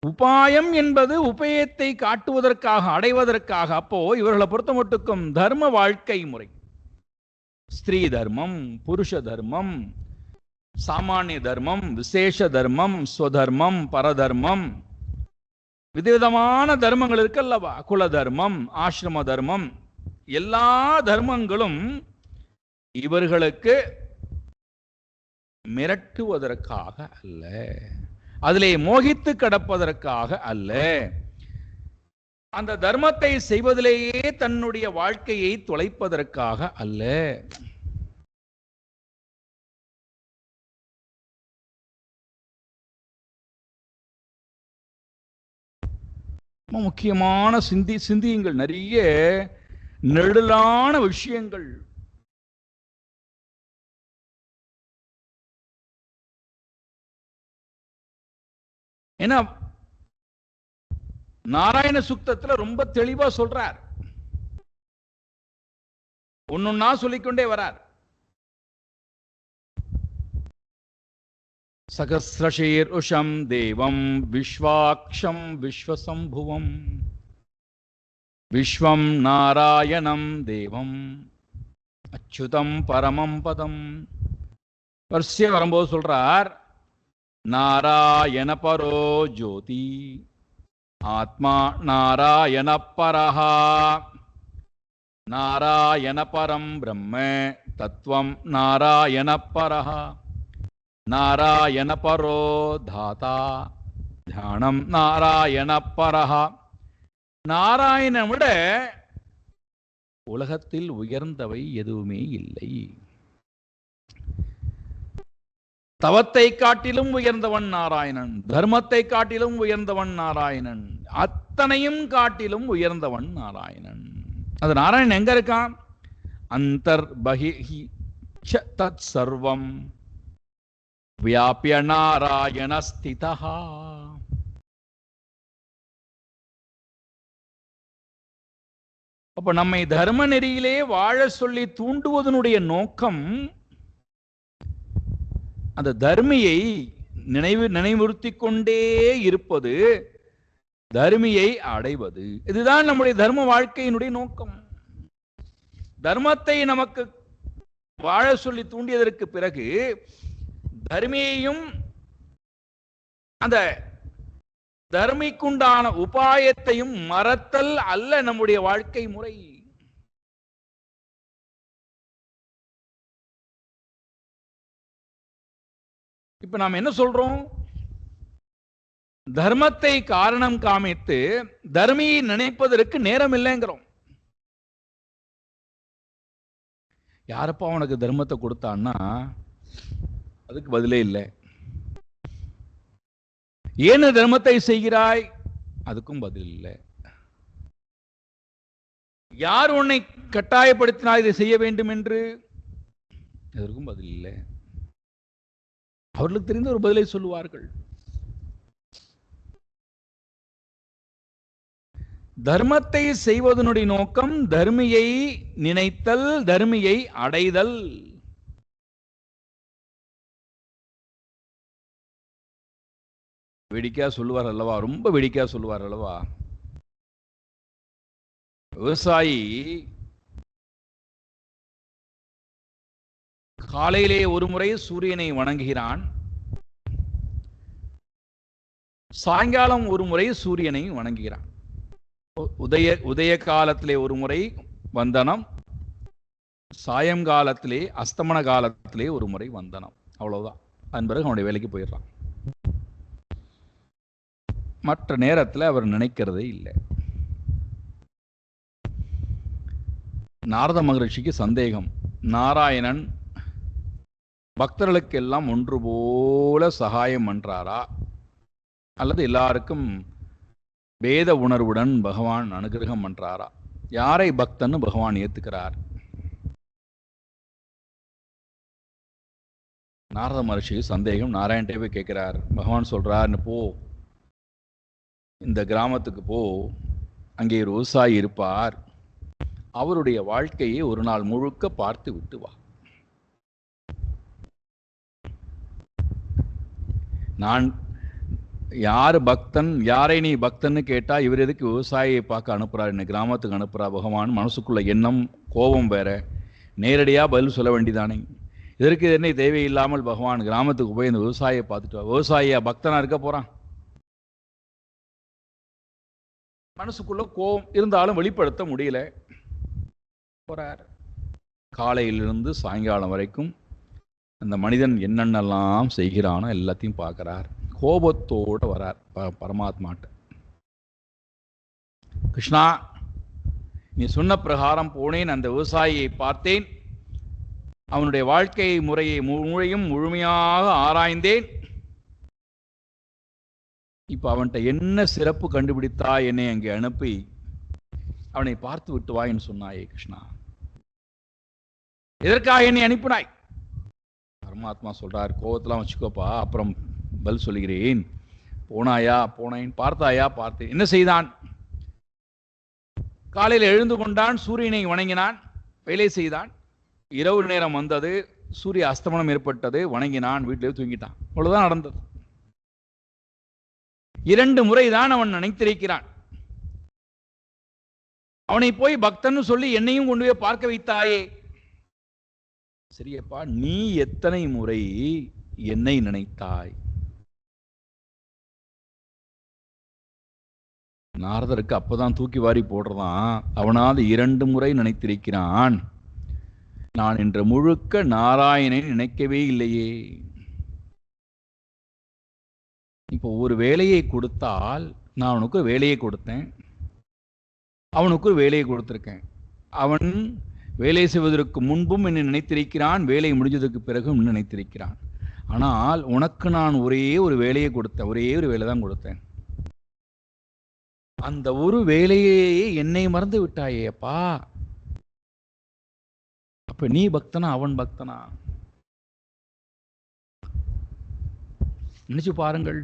உபாயம் என்பது உபயத்தை காட்டுவதற்காக, அடைவதற்காக. அப்போ இவர்களை பொறுத்த மட்டுக்கும் தர்ம வாழ்க்கை முறை, ஸ்திரீ தர்மம், புருஷ தர்மம், சாமானிய தர்மம், விசேஷ தர்மம், ஸ்வதர்மம், பரதர்மம், விதவிதமான தர்மங்கள் இருக்கல்லவா. குல தர்மம், ஆசிரம தர்மம், எல்லா தர்மங்களும் இவர்களுக்கு மிரட்டுவதற்காக அல்ல, அதிலே மோகித்து கடப்பதற்காக அல்ல, அந்த தர்மத்தை செய்வதிலேயே தன்னுடைய வாழ்க்கையை தொலைப்பதற்காக அல்ல. முக்கியமான சிந்தியுங்கள். நிறைய நெடுலான விஷயங்கள். ஏன்னா நாராயண சுக்தத்துல ரொம்ப தெளிவா சொல்றார், ஒன்னொன்னா சொல்லிக்கொண்டே வரார். சகஸ்ரஷீர் உஷம் தேவம் விஸ்வாக்ஷம் விஸ்வசம்புவம் விஸ்வம் நாராயணம் தேவம் அச்சுதம் பரமம் பதம். வரிசையா வரும்போது சொல்றார், நாராயண பரோ ஜோதி ஆத்மா நாராயண பரஹா நாராயண பரம் பிரம்ம தத்துவம் நாராயண பரஹா நாராயண பரோ தாதா தியானம் நாராயண பரஹா. நாராயணனை விட உலகத்தில் உயர்ந்தவை எதுவுமே இல்லை. தவத்தை காட்டிலும் உயர்ந்தவன் நாராயணன், தர்மத்தை காட்டிலும் உயர்ந்தவன் நாராயணன், அத்தனையும் காட்டிலும் உயர்ந்தவன் நாராயணன். அது நாராயணன் எங்க இருக்கான்? அந்தர்பஹி தத் சர்வம் வியாபிய நாராயண ஸ்திதா. அப்ப நம்மை தர்ம நெறியிலே வாழ சொல்லி தூண்டுவதனுடைய நோக்கம் அந்த தர்மியை நினைவுறுத்தி கொண்டே இருப்பது, தர்மியை அடைவது. இதுதான் நம்முடைய தர்ம வாழ்க்கையினுடைய நோக்கம். தர்மத்தை நமக்கு வாழ சொல்லி தூண்டியதற்கு பிறகு தர்மியையும் அந்த தர்மிக்குண்டான உபாயத்தையும் மறத்தல் அல்ல நம்முடைய வாழ்க்கை முறை. இப்ப நாம் என்ன சொல்றோம்? தர்மத்தை காரணம் காமித்து தர்மியை நினைப்பதற்கு நேரம் இல்லைங்கிறோம். யாரப்பா அவனுக்கு தர்மத்தை கொடுத்தான்னா அதுக்கு பதிலே இல்லை. ஏன் தர்மத்தை செய்கிறாய்? அதுக்கும் பதில் இல்லை. யார் உன்னை கட்டாயப்படுத்தினார் இதை செய்ய வேண்டும் என்று? அதற்கும் பதில் இல்லை. அவர்களுக்கு தெரிந்த ஒரு பதிலை சொல்லுவார்கள். தர்மத்தை செய்வதனுடைய நோக்கம் தர்மியை நினைத்தல், தர்மியை அடைதல். வேடிக்கையா சொல்லுவார் அல்லவா, ரொம்ப வேடிக்கையா சொல்லுவார் அல்லவா. விவசாயி காலையிலே ஒரு முறை சூரியனை வணங்குகிறான், சாயங்காலம் ஒரு முறை சூரியனை வணங்குகிறான். உதய காலத்திலே ஒரு முறை வந்தனம், சாயங்காலத்திலே அஸ்தமன காலத்திலே ஒரு முறை வந்தனம். அவ்வளவுதான். அதன் பிறகு அவனுடைய வேலைக்கு போயிடுறான். மற்ற நேரத்தில் அவர் நினைக்கிறதே இல்லை. நாரத மகரிஷிக்கு சந்தேகம், நாராயணன் பக்தர்களுக்கெல்லாம் ஒன்று போல சகாயம் பண்றாரா, அல்லது எல்லாருக்கும் வேத உணர்வுடன் பகவான் அனுகிரகம் பண்றாரா? யாரை பக்தன்னு பகவான் ஏத்துக்கிறார்? நாரத மகரிஷி சந்தேகம். நாராயணன்டே போய் கேட்கிறார். பகவான் சொல்றார், போ, இந்த கிராமத்துக்கு போ, அங்கே ஒரு விவசாயி இருப்பார். அவருடைய வாழ்க்கையை ஒரு நாள் முழுக்க பார்த்து விட்டு வா. நான் யார் பக்தன், யாரை நீ பக்தன்னு கேட்டா இவர் எதுக்கு விவசாயியை பார்க்க அனுப்புறாரு, என்ன கிராமத்துக்கு அனுப்புறா பகவான் மனசுக்குள்ள எண்ணம், கோபம் வேற. நேரடியாக பதில் சொல்ல வேண்டிதானே. இதற்கு என்ன தேவையில்லாமல் பகவான் கிராமத்துக்கு போய் இந்த விவசாயியை பார்த்துட்டு வா. விவசாயியா பக்தனா இருக்க போறான்? மனசுக்குள்ள கோபம் இருந்தாலும் வெளிப்படுத்த முடியல. போறார். காலையிலிருந்து சாயங்காலம் வரைக்கும் அந்த மனிதன் என்னென்னலாம் செய்கிறானோ எல்லாத்தையும் பார்க்கிறார். கோபத்தோடு வரார் பரமாத்மாட்ட. கிருஷ்ணா, நீ சொன்ன பிரகாரம் போனேன், அந்த விவசாயியை பார்த்தேன், அவனுடைய வாழ்க்கை முறையை முழுமையாக ஆராய்ந்தேன். இப்ப அவன்கிட்ட என்ன சிறப்பு கண்டுபிடித்தா என்னை அங்கே அனுப்பி அவனை பார்த்து விட்டு வாயின்னு சொன்னாயே கிருஷ்ணா, எதற்காக என்னை அனுப்பினாய்? பரமாத்மா சொல்றார், கோபத்தெல்லாம் வச்சுக்கோப்பா, அப்புறம் பதில் சொல்கிறேன். போனாயா? போனேன். பார்த்தாயா? பார்த்தேன். என்ன செய்தான்? காலையில் எழுந்து கொண்டான், சூரியனை வணங்கினான், வேலை செய்தான். இரவு நேரம் வந்தது, சூரிய அஸ்தமனம் ஏற்பட்டது, வணங்கினான், வீட்டிலே தூங்கிட்டான். அவ்வளவுதான் நடந்தது. 2 முறைதான் அவன் நினைத்திருக்கிறான். அவனை போய் பக்தன்னு சொல்லி என்னையும் கொண்டு போய் பார்க்க வைத்தாயே. சரியப்பா, நீ எத்தனை முறை என்னை நினைத்தாய்? நாரதருக்கு அப்பதான் தூக்கி வாரி போடுறதான். அவனாவது 2 முறை நினைத்திருக்கிறான். நான் இன்று முழுக்க நாராயணனை நினைக்கவே இல்லையே. இப்போ ஒரு வேலையை கொடுத்தால், நான் அவனுக்கு வேலையை கொடுத்தேன், அவனுக்கு ஒரு வேலையை கொடுத்திருக்கேன். அவன் வேலை செய்வதற்கு முன்பும் என்னை நினைத்திருக்கிறான், வேலை முடிஞ்சதுக்கு பிறகும் நினைத்திருக்கிறான். ஆனால் உனக்கு நான் ஒரே ஒரு வேலையை கொடுத்தேன், ஒரே ஒரு வேலை தான் கொடுத்தேன். அந்த ஒரு வேலையே என்னை மறந்து விட்டாயே அப்பா. அப்ப நீ பக்தனா, அவன் பக்தனா? நினைச்சு பாருங்கள்.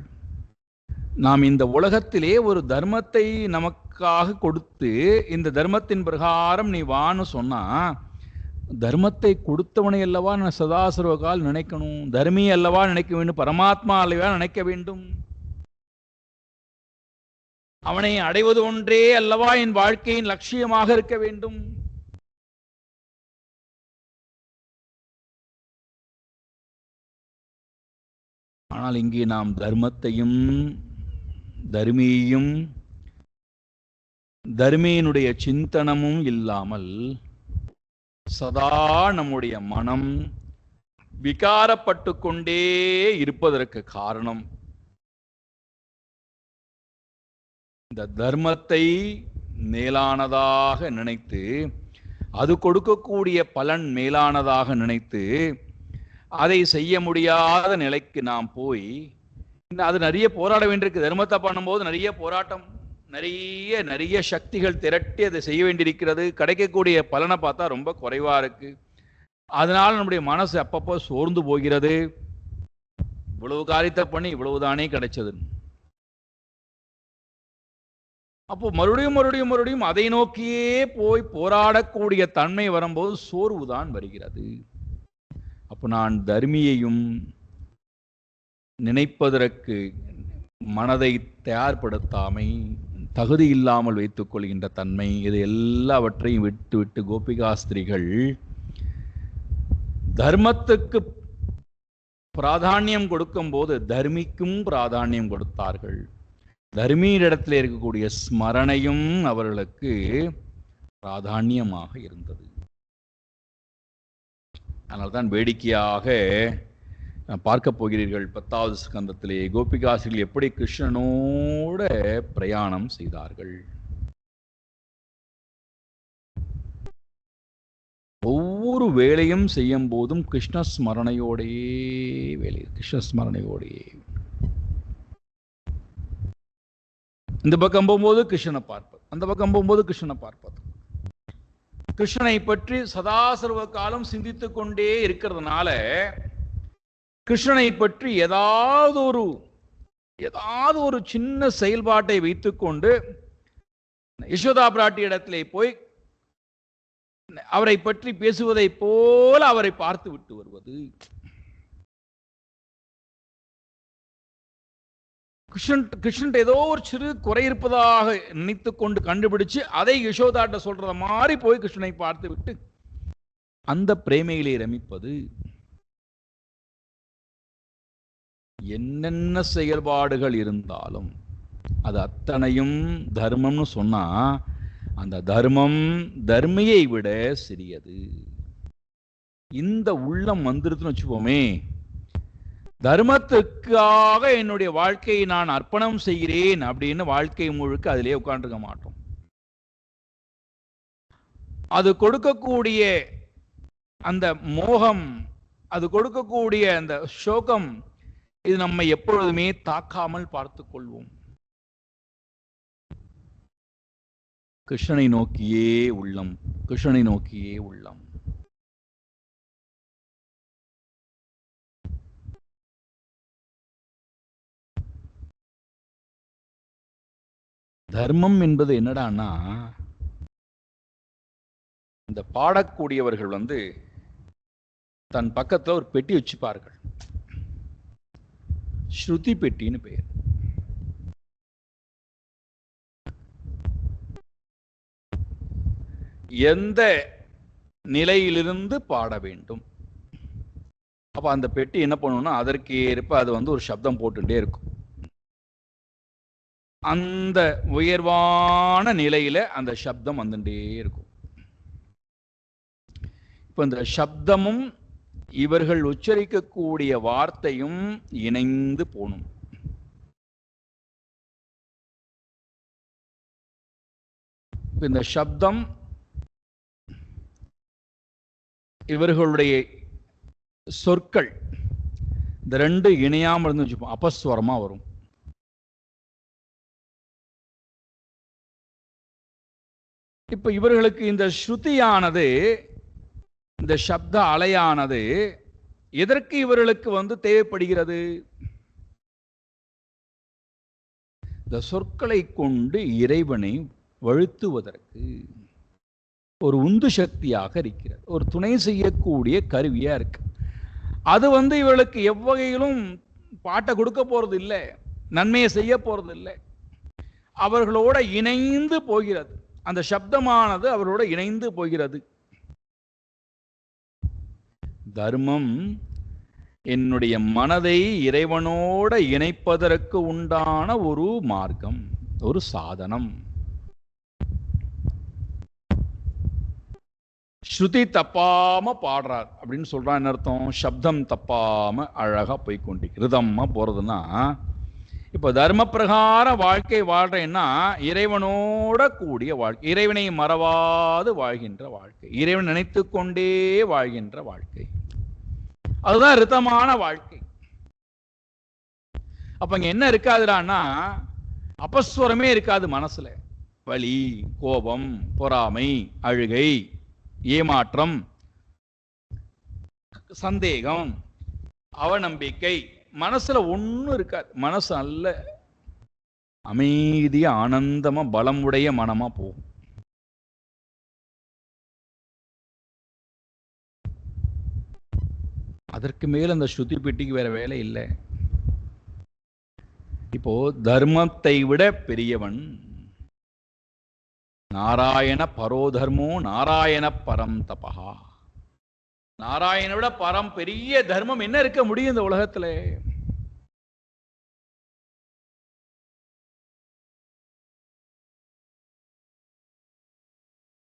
நாம் இந்த உலகத்திலே ஒரு தர்மத்தை நமக்காக கொடுத்து, இந்த தர்மத்தின் பிரகாரம் நீ வான்னு சொன்னா, தர்மத்தை கொடுத்தவனை அல்லவா நான் சதாசர்வகால் நினைக்கணும், தர்மி அல்லவா நினைக்க வேண்டும், பரமாத்மா அல்லவா நினைக்க வேண்டும். அவனை அடைவது ஒன்றே அல்லவா என் வாழ்க்கையின் லட்சியமாக இருக்க வேண்டும். ஆனால் இங்கே நாம் தர்மத்தையும் தர்மியையும் தர்மியினுடைய சிந்தனமும் இல்லாமல் சதா நம்முடைய மனம் விகாரப்பட்டு கொண்டே இருப்பதற்கு காரணம், இந்த தர்மத்தை மேலானதாக நினைத்து, அது கொடுக்கக்கூடிய பலன் மேலானதாக நினைத்து, அதை செய்ய முடியாத நிலைக்கு நாம் போய் அது நிறைய போராட வேண்டியிருக்கு. தர்மத்தை பண்ணும்போது நிறைய போராட்டம், நிறைய சக்திகள் திரட்டி அதை செய்ய வேண்டியிருக்கிறது. கிடைக்கக்கூடிய பலனை பார்த்தா ரொம்ப குறைவா இருக்கு. அதனால நம்முடைய மனசு அப்பப்போ சோர்ந்து போகிறது. இவ்வளவு காரியத்தை பண்ணி இவ்வளவுதானே கிடைச்சது. அப்போ மறுபடியும் அதை நோக்கியே போய் போராடக்கூடிய தன்மை வரும்போது சோர்வுதான் வருகிறது. அப்போ நான் தர்மியையும் நினைப்பதற்கு மனதை தயார்படுத்தாமை, தகுதி இல்லாமல் வைத்துக் கொள்கின்ற தன்மை, இது எல்லாவற்றையும் விட்டு கோபிகாஸ்திரிகள் தர்மத்துக்கு பிராதானியம் கொடுக்கும் போது தர்மிக்கும் பிராதானியம் கொடுத்தார்கள். தர்மியிடத்தில் இருக்கக்கூடிய ஸ்மரணையும் அவர்களுக்கு பிராதானியமாக இருந்தது. அதனால்தான் வேடிக்கையாக பார்க்க போகிறீர்கள் 10வது ஸ்கந்தத்திலே கோபிகாசிகள் எப்படி கிருஷ்ணனோட பிரயாணம் செய்தார்கள். ஒவ்வொரு வேலையும் செய்யும் போதும் கிருஷ்ணஸ்மரணையோடையே வேலை, கிருஷ்ணஸ்மரணையோடையே. இந்த பக்கம் போகும்போது கிருஷ்ணனை பார்ப்பது, அந்த பக்கம் போகும்போது கிருஷ்ணனை பார்ப்பது. கிருஷ்ணனை பற்றி சதா சர்வ காலம் சிந்தித்துக் கொண்டே இருக்கிறதுனால கிருஷ்ணனை பற்றி ஏதாவது ஒரு சின்ன செயல்பாட்டை வைத்துக்கொண்டு யசோதா பிராட்டி இடத்திலே போய் அவரை பற்றி பேசுவதை போல அவரை பார்த்து விட்டு வருவது. கிருஷ்ணன் ஏதோ ஒரு சிறு குறை இருப்பதாக நினைத்து கொண்டு கண்டுபிடிச்சு அதை யசோதாட்ட சொல்றத மாதிரி போய் கிருஷ்ணனை பார்த்து விட்டு அந்த பிரேமையிலே ரமிப்பது. என்னென்ன செயல்பாடுகள் இருந்தாலும் அது அத்தனையும் தர்மம்னு சொன்னா அந்த தர்மம் தர்மையை விட சிறியது. இந்த உள்ளம் வந்துருதுன்னு வச்சுப்போமே, தர்மத்துக்காக என்னுடைய வாழ்க்கையை நான் அர்ப்பணம் செய்கிறேன் அப்படின்னு வாழ்க்கை முழுக்க அதிலே உட்கார்ந்துருக்க மாட்டோம். அது கொடுக்கக்கூடிய அந்த மோகம், அது கொடுக்கக்கூடிய அந்த சோகம், இது நம்மை எப்பொழுதுமே தாக்காமல் பார்த்துக் கொள்வோம். கிருஷ்ணனை நோக்கியே உள்ளம், கிருஷ்ணனை நோக்கியே உள்ளம். தர்மம் என்பது என்னடான்னா, இந்த பாடக்கூடியவர்கள் தன் பக்கத்துல ஒரு பெட்டி வச்சுப்பார்கள். ஸ்ருதி பெட்டின்னு பெயர். எந்த நிலையிலிருந்து பாட வேண்டும், அப்ப அந்த பெட்டி என்ன பண்ணணும்னா அதற்கு ஏற்ப அது ஒரு சப்தம் போட்டுட்டே இருக்கும். அந்த உயர்வான நிலையில அந்த சப்தம் வந்துட்டே இருக்கும். இப்ப இந்த சப்தமும் இவர்கள் உச்சரிக்கக்கூடிய வார்த்தையும் இணைந்து போகணும். இந்த சப்தம் இவர்களுடைய சொற்கள் இந்த ரெண்டு இணையாம இருந்து வச்சுப்போம், அபஸ்வரமா வரும். இப்ப இவர்களுக்கு இந்த ஸ்ருதியானது, இந்த சப்த அலையானது எதற்கு இவர்களுக்கு தேவைப்படுகிறது? இந்த சொற்களை கொண்டு இறைவனை வழுத்துவதற்கு ஒரு உந்து சக்தியாக இருக்கிறது, ஒரு துணை செய்யக்கூடிய கருவியா இருக்கு. அது இவர்களுக்கு எவ்வகையிலும் பாட்டை கொடுக்க போறது இல்லை, நன்மையை செய்ய போறது இல்லை. அவர்களோட இணைந்து போகிறது, அந்த சப்தமானது அவர்களோட இணைந்து போகிறது. தர்மம் என்னுடைய மனதை இறைவனோட இணைப்பதற்கு உண்டான ஒரு மார்க்கம், ஒரு சாதனம். ஸ்ருதி தப்பாம பாடுறார் அப்படின்னு சொல்றான். என்ன அர்த்தம்? சப்தம் தப்பாம அழகா போய்கொண்டு ரிதமா போறதுன்னா, இப்ப தர்ம பிரகார வாழ்க்கை வாழ்றேன்னா இறைவனோட கூடிய வாழ்க்கை, இறைவனை மறவாது வாழ்கின்ற வாழ்க்கை, இறைவன் நினைத்து கொண்டே வாழ்கின்ற வாழ்க்கை, அதுதான் ரிதமான வாழ்க்கை. அப்ப இங்க என்ன இருக்காதுடான்னா அபஸ்வரமே இருக்காது மனசுல. வலி, கோபம், பொறாமை, அழுகை, ஏமாற்றம், சந்தேகம், அவநம்பிக்கை மனசுல ஒன்னும் இருக்காது. மனசு நல்ல அமைதியா ஆனந்தமா பலமுடைய மனமா போகும். அதற்கு மேல அந்த ஸ்ருதி பெட்டிக்கு வேற வேலை இல்லை. இப்போ தர்மத்தை விட பெரியவன் நாராயண பரோதர்மோ நாராயண பரம் தபஹா. நாராயண விட பரம் பெரிய தர்மம் என்ன இருக்க முடியும் இந்த உலகத்துல?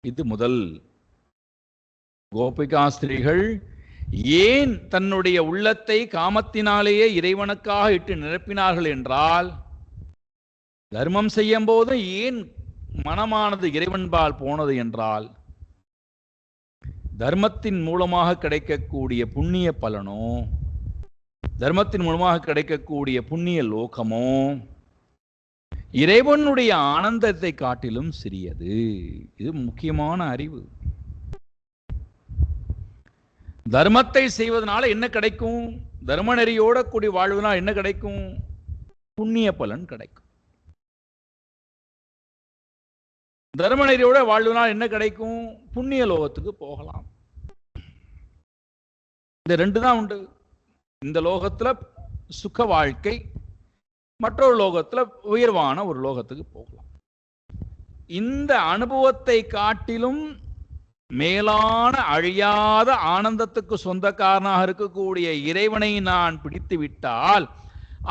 இது முதல். கோபிகாஸ்திரிகள் ஏன் தன்னுடைய உள்ளத்தை காமத்தினாலேயே இறைவனுக்காக இட்டு நிரப்பினார்கள் என்றால், தர்மம் செய்யும் போது ஏன் மனமானது இறைவன்பால் போனது என்றால், தர்மத்தின் மூலமாக கிடைக்கக்கூடிய புண்ணிய பலனோ, தர்மத்தின் மூலமாக கிடைக்கக்கூடிய புண்ணிய லோகமோ இறைவனுடைய ஆனந்தத்தை காட்டிலும் சிறியது. இது முக்கியமான அறிவு. தர்மத்தை செய்வதனால என்ன கிடைக்கும்? தர்ம நெறியோட கூடி வாழ்வதனால் என்ன கிடைக்கும்? புண்ணிய பலன் கிடைக்கும். தர்மநெறியோட வாழ்வனால் என்ன கிடைக்கும்? புண்ணிய லோகத்துக்கு போகலாம். இந்த ரெண்டு தான் உண்டு. இந்த லோகத்துல சுக வாழ்க்கை, மற்றொரு லோகத்துல உயர்வான ஒரு லோகத்துக்கு போகலாம். இந்த அனுபவத்தை காட்டிலும் மேலான அழியாத ஆனந்தத்துக்கு சொந்தக்காரனாக இருக்கக்கூடிய இறைவனை நான் பிடித்து விட்டால்,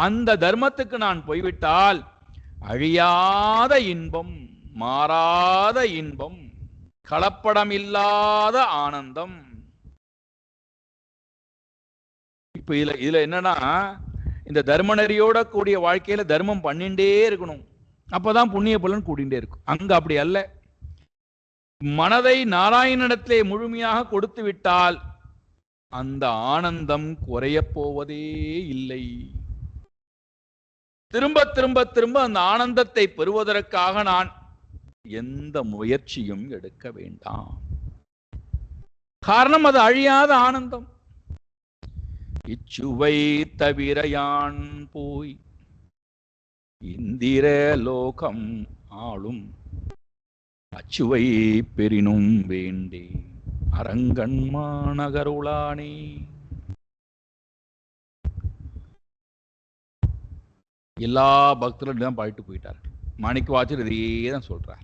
அந்த தர்மத்துக்கு நான் போய்விட்டால், அழியாத இன்பம், மாறாத இன்பம், கலப்படமில்லாத ஆனந்தம். இப்ப இதுல என்னன்னா, இந்த தர்ம நெறியோட கூடிய வாழ்க்கையில தர்மம் பண்ணிண்டே இருக்கணும். அப்பதான் புண்ணிய பலன் கூடிண்டே இருக்கும். அங்க அப்படி அல்ல. மனதை நாராயணனிடத்திலே முழுமையாக கொடுத்து விட்டால் அந்த ஆனந்தம் குறைய போவதே இல்லை. திரும்ப திரும்ப திரும்ப அந்த ஆனந்தத்தை பெறுவதற்காக நான் எந்த முயற்சியும் எடுக்க வேண்டாம். காரணம் அது அழியாத ஆனந்தம். இச்சுவை தவிர யான் போய் இந்திர லோகம் ஆளும் அச்சுவை பெரினும் வேண்டே அரங்கன்மாநகருளானே. எல்லா பக்தர்களும் தான் பாடிட்டு போயிட்டார். மாணிக்க வாசகர் இதையே தான் சொல்றார்.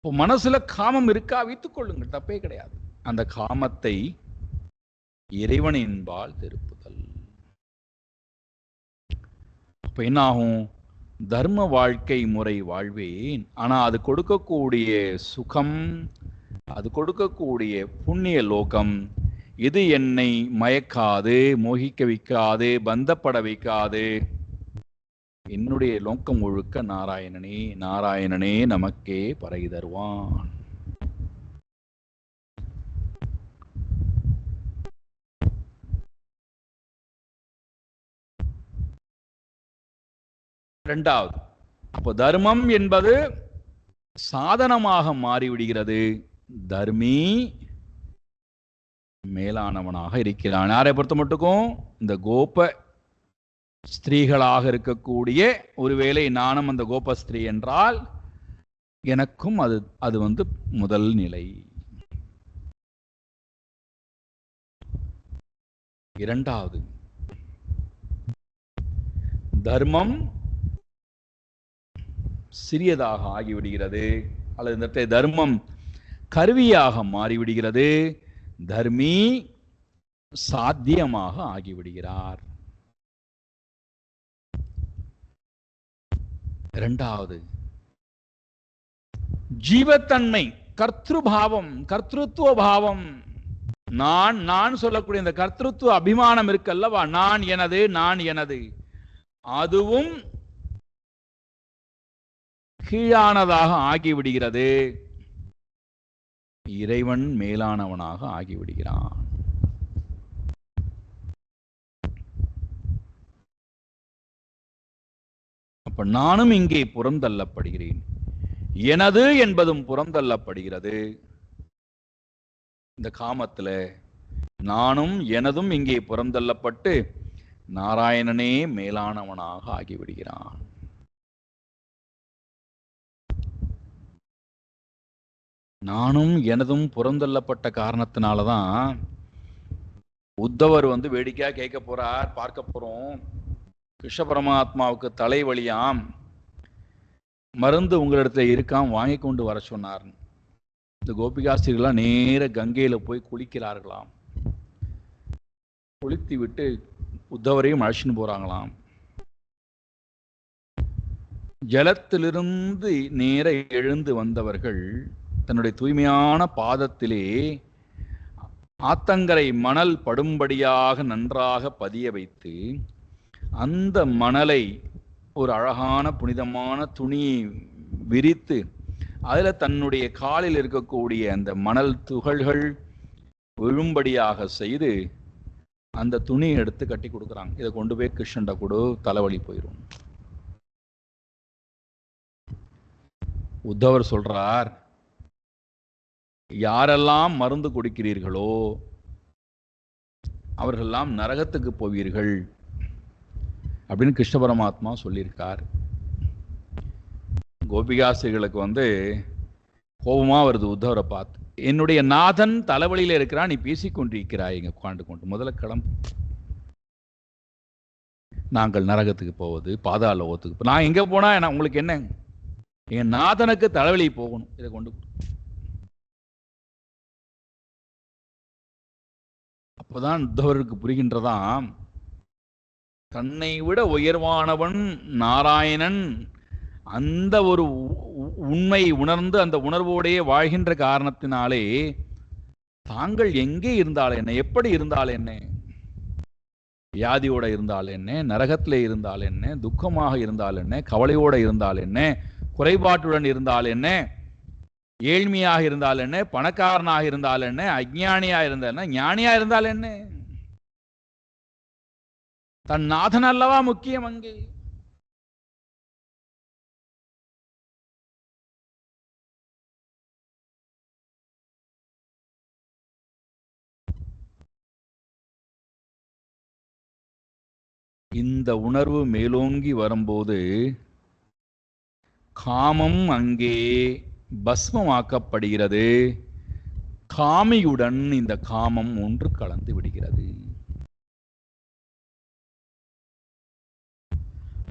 மனசுல காமம் இருக்கா, வைத்துக் கொள்ளுங்கள், தப்பே கிடையாது. அந்த காமத்தை இறைவனின்பால் திருப்புதல். அப்ப என்ன ஆகும்? தர்ம வாழ்க்கை முறை வாழ்வேன், ஆனா அது கொடுக்கக்கூடிய சுகம், அது கொடுக்கக்கூடிய புண்ணிய லோகம், இது என்னை மயக்காது, மோகிக்க வைக்காது, பந்தப்பட வைக்காது. என்னுடைய நோக்கம் முழுக்க நாராயணனே, நாராயணனே நமக்கே பறை தருவான். இரண்டாவது, அப்போ தர்மம் என்பது சாதனமாக மாறிவிடுகிறது. தர்மி மேலானவனாக இருக்கிறான். யாரை பொறுத்த மட்டுக்கும் இந்த கோப ஸ்திரீகளாக இருக்கக்கூடிய, ஒருவேளை நானும் அந்த கோபஸ்திரீ என்றால் எனக்கும் அது முதல் நிலை. இரண்டாவது, தர்மம் சிறியதாக ஆகிவிடுகிறது, அல்லது இந்த தர்மம் கருவியாக மாறிவிடுகிறது. தர்மி சாத்தியமாக ஆகிவிடுகிறார். இரண்டாவது, ஜீவத்தன்மை, கர்த்திருபாவம், கர்த்திருத்துவ பாவம், நான் சொல்லக்கூடிய இந்த கர்த்திருத்துவ அபிமானம் இருக்கல்லவா, நான் எனது, நான் எனது, அதுவும் கீழானதாக ஆகிவிடுகிறது. இறைவன் மேலானவனாக ஆகிவிடுகிறான். அப்ப நானும் இங்கே புறந்தள்ளப்படுகிறேன். எனது என்பதும் புறந்தள்ளப்படுகிறது. இந்த காமத்துல நானும் எனதும் இங்கே புறந்தள்ளப்பட்டு நாராயணனே மேலானவனாக ஆகிவிடுகிறான். நானும் எனதும் புறந்தள்ளப்பட்ட காரணத்தினாலதான் உத்தவர் வேடிக்கையா கேட்க போறார், பார்க்க போறோம். கிருஷ்ண பரமாத்மாவுக்கு தலைவலியாம், மருந்து உங்களிடத்துல இருக்காம், வாங்கி கொண்டு வர சொன்னார். இந்த கோபிகாஸ்திரிகள்லாம் நேர கங்கையில போய் குளிக்கிறார்களாம். குளித்து விட்டு உத்தவரையும் அழைச்சின்னு போறாங்களாம். ஜலத்திலிருந்து நேர எழுந்து வந்தவர்கள் தன்னுடைய தூய்மையான பாதத்திலே ஆத்தங்கரை மணல் படும்படியாக நன்றாக பதிய வைத்து, அந்த மணலை ஒரு அழகான புனிதமான துணியை விரித்து, அதில் தன்னுடைய காலில் இருக்கக்கூடிய அந்த மணல் துகள்கள் விழும்படியாக செய்து அந்த துணியை எடுத்து கட்டி கொடுக்குறாங்க. இதை கொண்டு போய் கிருஷ்ணன்ட கொடு, தலைவலி போயிடும். உத்தவர் சொல்றார், யாரெல்லாம் மருந்து கொடுக்கிறீர்களோ அவர்களெல்லாம் நரகத்துக்கு போவீர்கள் அப்படின்னு கிருஷ்ண பரமாத்மா சொல்லியிருக்கார். கோபிகாசிகளுக்கு கோபமா வருது உத்தவரை பார்த்து. என்னுடைய நாதன் தலைவலியில் இருக்கிறான், நீ பேசிக்கொண்டிருக்கிறாய் இங்க உட்காண்டு கொண்டு, முதல்ல கிளம்பு. நாங்கள் நரகத்துக்கு போவது, பாதாள லோகத்துக்கு நான் எங்க போனா உங்களுக்கு என்ன? என் நாதனுக்கு தலைவலி போகணும், இதை கொண்டு. அப்பதான் உத்தவருக்கு புரிகின்றதாம், தன்னை விட உயர்வானவன் நாராயணன் அந்த ஒரு உண்மை உணர்ந்து அந்த உணர்வோடையே வாழ்கின்ற காரணத்தினாலே தாங்கள் எங்கே இருந்தால் என்ன, எப்படி இருந்தால் என்ன, வியாதியோட இருந்தால் என்ன, நரகத்திலே இருந்தால் என்ன, துக்கமாக இருந்தால் என்ன, கவலையோட இருந்தால் என்ன, குறைபாட்டுடன் இருந்தால் என்ன, ஏழ்மையாக இருந்தால் என்ன, பணக்காரனாக இருந்தால் என்ன, அஞ்ஞானியா இருந்தால் என்ன, ஞானியா இருந்தால் என்ன, தன் நாதன் அல்லவா முக்கியம் அங்கே. இந்த உணர்வு மேலோங்கி வரும்போது காமம் அங்கே பஸ்மமாக்கப்படுகிறது. காமியுடன் இந்த காமம் ஒன்று கலந்து விடுகிறது.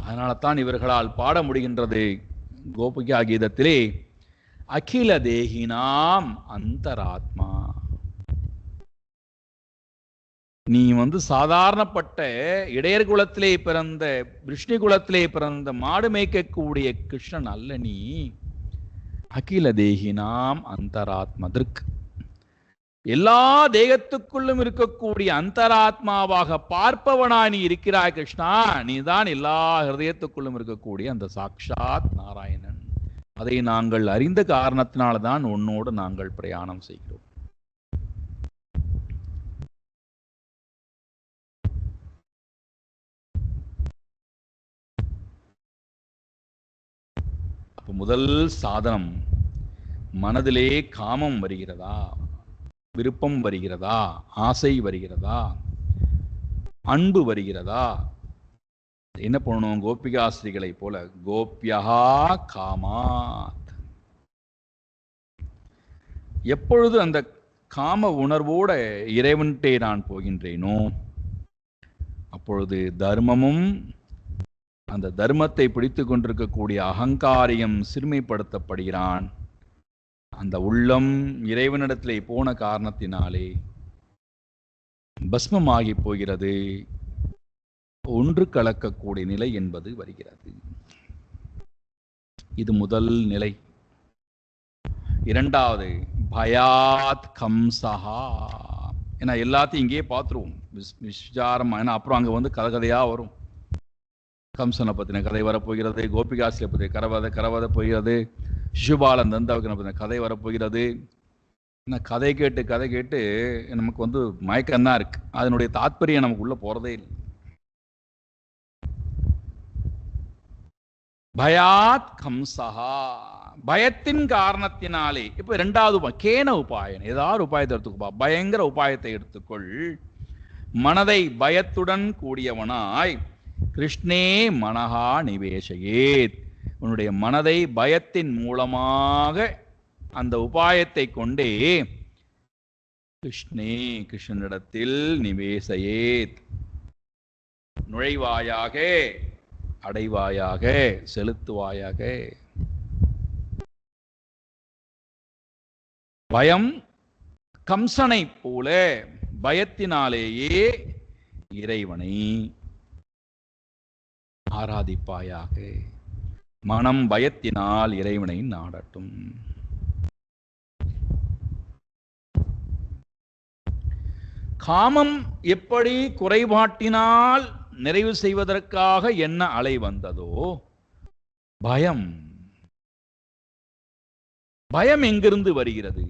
அதனால தான் இவர்களால் பாட முடிகின்றது கோபிகா கீதத்திலே, அகில தேகினாம் அந்தராத்மா. நீ சாதாரணப்பட்ட இடையர் குலத்திலே பிறந்த, விஷ்ணு குலத்திலே பிறந்த மாடு மேய்க்கக்கூடிய கிருஷ்ணன் அல்ல நீ. அகில தேகினாம் அந்தராத்மதிற்கு, எல்லா தேகத்துக்குள்ளும் இருக்கக்கூடிய அந்தராத்மாவாக பார்ப்பவனாய் நீ இருக்கிறாய் கிருஷ்ணா. நீதான் எல்லா ஹிருதயத்துக்குள்ளும் இருக்கக்கூடிய அந்த சாக்ஷாத் நாராயணன். அதை நாங்கள் அறிந்த காரணத்தினால்தான் உன்னோடு நாங்கள் பிரயாணம் செய்கிறோம். முதல் சாதனம், மனதிலே காமம் வருகிறதா, விருப்பம் வருகிறதா, ஆசை வருகிறதா, அன்பு வருகிறதா, என்ன பண்ணணும்? கோபிகாஸ்திரிகளை போல கோப்யா காமாத். எப்பொழுது அந்த காம உணர்வோட இறைவன்கிட்டே நான் போகின்றேனோ அப்பொழுது தர்மமும் அந்த தர்மத்தை பிடித்து கொண்டிருக்கக்கூடிய அகங்காரியம் சிறுமைப்படுத்தப்படுகிறான். அந்த உள்ளம் இறைவனிடத்திலே போன காரணத்தினாலே பஸ்மமாகி போகிறது. ஒன்று கலக்கக்கூடிய நிலை என்பது வருகிறது. இது முதல் நிலை. இரண்டாவது, பயாத் கம்சஹா. ஏன்னா எல்லாத்தையும் இங்கேயே பார்த்துருவோம் விசாரம். ஏன்னா அப்புறம் அங்கே கதையா வரும். கம்சனை பற்றின கதை வரப்போகிறது, கோபிகாசியை பற்றிய கரவதை போகிறது, சிசுபாலன் தந்தாவுக்கு பற்றின கதை வரப்போகிறது. கதை கேட்டு நமக்கு மயக்கம்தான் இருக்கு. அதனுடைய தாத்பரியம் நமக்கு உள்ள போறதே இல்லை. பயாத் கம்சஹா, பயத்தின் காரணத்தினாலே. இப்ப இரண்டாவது கேன உபாயம், ஏதாவது உபாயத்தை எடுத்துக்கோப்பா. பயங்கர உபாயத்தை எடுத்துக்கொள். மனதை பயத்துடன் கூடியவனாய் கிருஷ்ணே மனஹா நிவேசயேத். உன்னுடைய மனதை பயத்தின் மூலமாக அந்த உபாயத்தை கொண்டே கிருஷ்ணே, கிருஷ்ணனிடத்தில் நிவேசயேத், நுழைவாயாக, அடைவாயாக, செலுத்துவாயாக. பயம் கம்சனை போல பயத்தினாலேயே இறைவனை ஆராதிப்பாயாக. மனம் பயத்தினால் இறைவனை நாடட்டும். காமம் எப்படி குறைபாட்டினால் நிறைவு செய்வதற்காக என்ன அலை வந்ததோ, பயம் எங்கிருந்து வருகிறது?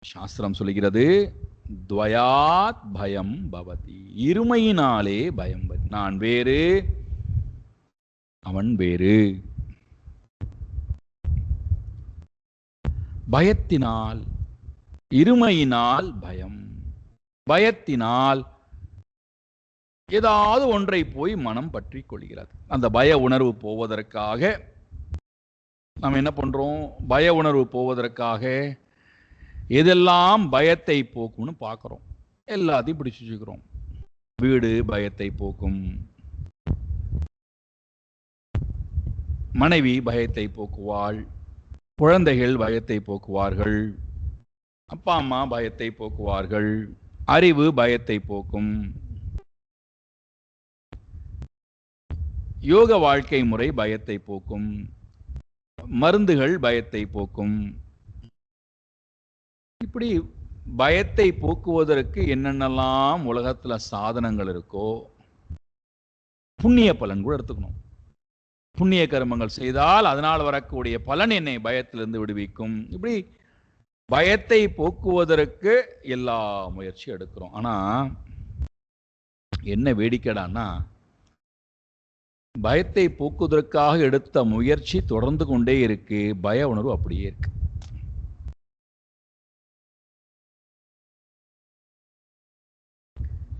சாஸ்திரம் சொல்லுகிறது, துவயாத் பயம் பவதி. இருமையினாலே பயம். நான் வேறு, அவன் வேறு. பயத்தினால் இருமையினால் பயம். பயத்தினால் ஏதாவது ஒன்றை போய் மனம் பற்றி கொள்கிறது. அந்த பய உணர்வு போவதற்காக நாம் என்ன பண்றோம்? பய உணர்வு போவதற்காக எதெல்லாம் பயத்தை போக்கும்னு பார்க்கிறோம். எல்லாத்தையும் பிடிச்சு வச்சுக்கிறோம். வீடு பயத்தை போக்கும், மனைவி பயத்தை போக்குவாள், குழந்தைகள் பயத்தை போக்குவார்கள், அப்பா அம்மா பயத்தை போக்குவார்கள், அறிவு பயத்தை போக்கும், யோக வாழ்க்கை முறை பயத்தை போக்கும், மருந்துகள் பயத்தை போக்கும். இப்படி பயத்தை போக்குவதற்கு என்னென்னலாம் உலகத்துல சாதனங்கள் இருக்கோ, புண்ணிய பலன் கூட எடுத்துக்கணும். புண்ணிய கர்மங்கள் செய்தால் அதனால் வரக்கூடிய பலன் என்னை பயத்திலிருந்து விடுவிக்கும். இப்படி பயத்தை போக்குவதற்கு எல்லா முயற்சியும் எடுக்கிறோம். ஆனா என்ன வேடிக்கைடான்னா, பயத்தை போக்குவதற்காக எடுத்த முயற்சி தொடர்ந்து கொண்டே இருக்கு, பய உணர்வு அப்படியே இருக்கு.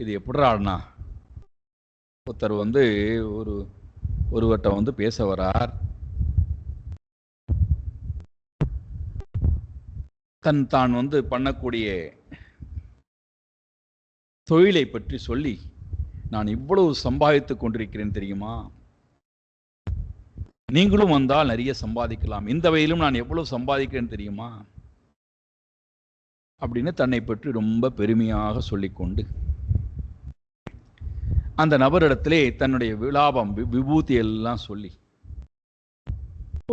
இது எப்படிறான்னா, ஒருத்தர் ஒருவர்கிட்ட பேச வரார். தான் பண்ணக்கூடிய தொழிலை பற்றி சொல்லி, நான் இவ்வளவு சம்பாதித்துக் கொண்டிருக்கிறேன் தெரியுமா, நீங்களும் வந்தால் நிறைய சம்பாதிக்கலாம், இந்த வயதிலும் நான் எவ்வளவு சம்பாதிக்கிறேன் தெரியுமா அப்படின்னு தன்னை பற்றி ரொம்ப பெருமையாக சொல்லிக்கொண்டு அந்த நபரிடத்திலே தன்னுடைய விலாபம் விபூதி எல்லாம் சொல்லி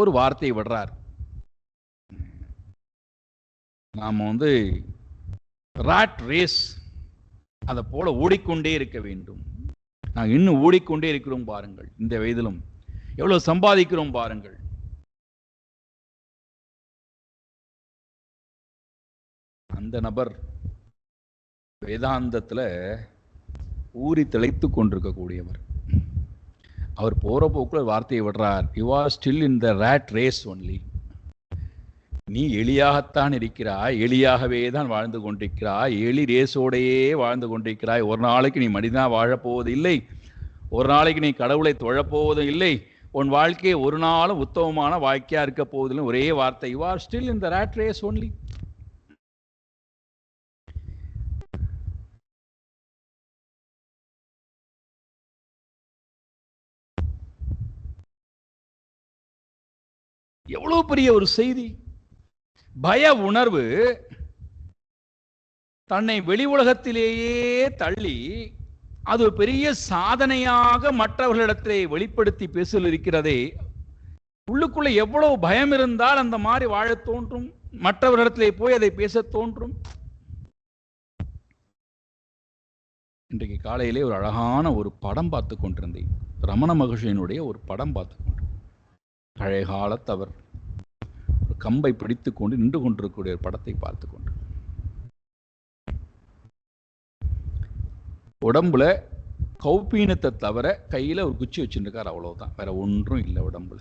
ஒரு வார்த்தையை விடுறார். நாம ராட் ரேஸ் அதை போல ஓடிக்கொண்டே இருக்க வேண்டும். நாங்கள் இன்னும் ஓடிக்கொண்டே இருக்கிறோம் பாருங்கள், இந்த வயதிலும் எவ்வளவு சம்பாதிக்கிறோம் பாருங்கள். அந்த நபர் வேதாந்தத்துல ஊறி திளைத்து கொண்டிருக்கக்கூடியவர். அவர் போற போக்குல வார்த்தையை விடுறார், you are still in the rat race only. நீ எளியாகத்தான் இருக்கிறாய், எளியாகவே தான் வாழ்ந்து கொண்டிருக்கிறாய், எளி ரேஸோடையே வாழ்ந்து கொண்டிருக்கிறாய். ஒரு நாளைக்கு நீ மனிதனா வாழப்போவது இல்லை, ஒரு நாளைக்கு நீ கடவுளை தொழப்போவதும் இல்லை, உன் வாழ்க்கையை ஒரு நாளும் உத்தமமான வாழ்க்கையா இருக்க போவதில்லை. ஒரே வார்த்தை, you are still in the rat race only. எவ்வளவு பெரிய ஒரு செய்தி! பய உணர்வு தன்னை வெளி உலகத்திலேயே தள்ளி அது பெரிய சாதனையாக மற்றவர்களிடத்திலே வெளிப்படுத்தி பேசல் இருக்கிறதே. உள்ளுக்குள்ள எவ்வளவு பயம் இருந்தால் அந்த மாதிரி வாழ தோன்றும், மற்றவர்களிடத்திலே போய் அதை பேச தோன்றும். இன்றைக்கு காலையிலே ஒரு அழகான ஒரு படம் பார்த்து கொண்டிருந்தேன். ரமண மகர்ஷியினுடைய ஒரு படம் பார்த்து கொண்டு, பழைய காலத்து அவர் ஒரு கம்பை பிடித்து கொண்டு நின்று கொண்டிருக்கக்கூடிய ஒரு படத்தை பார்த்து கொண்டு, உடம்புல கௌபீனத்தை தவிர கையில ஒரு குச்சி வச்சுருக்கார், அவ்வளவுதான், வேற ஒன்றும் இல்லை உடம்புல.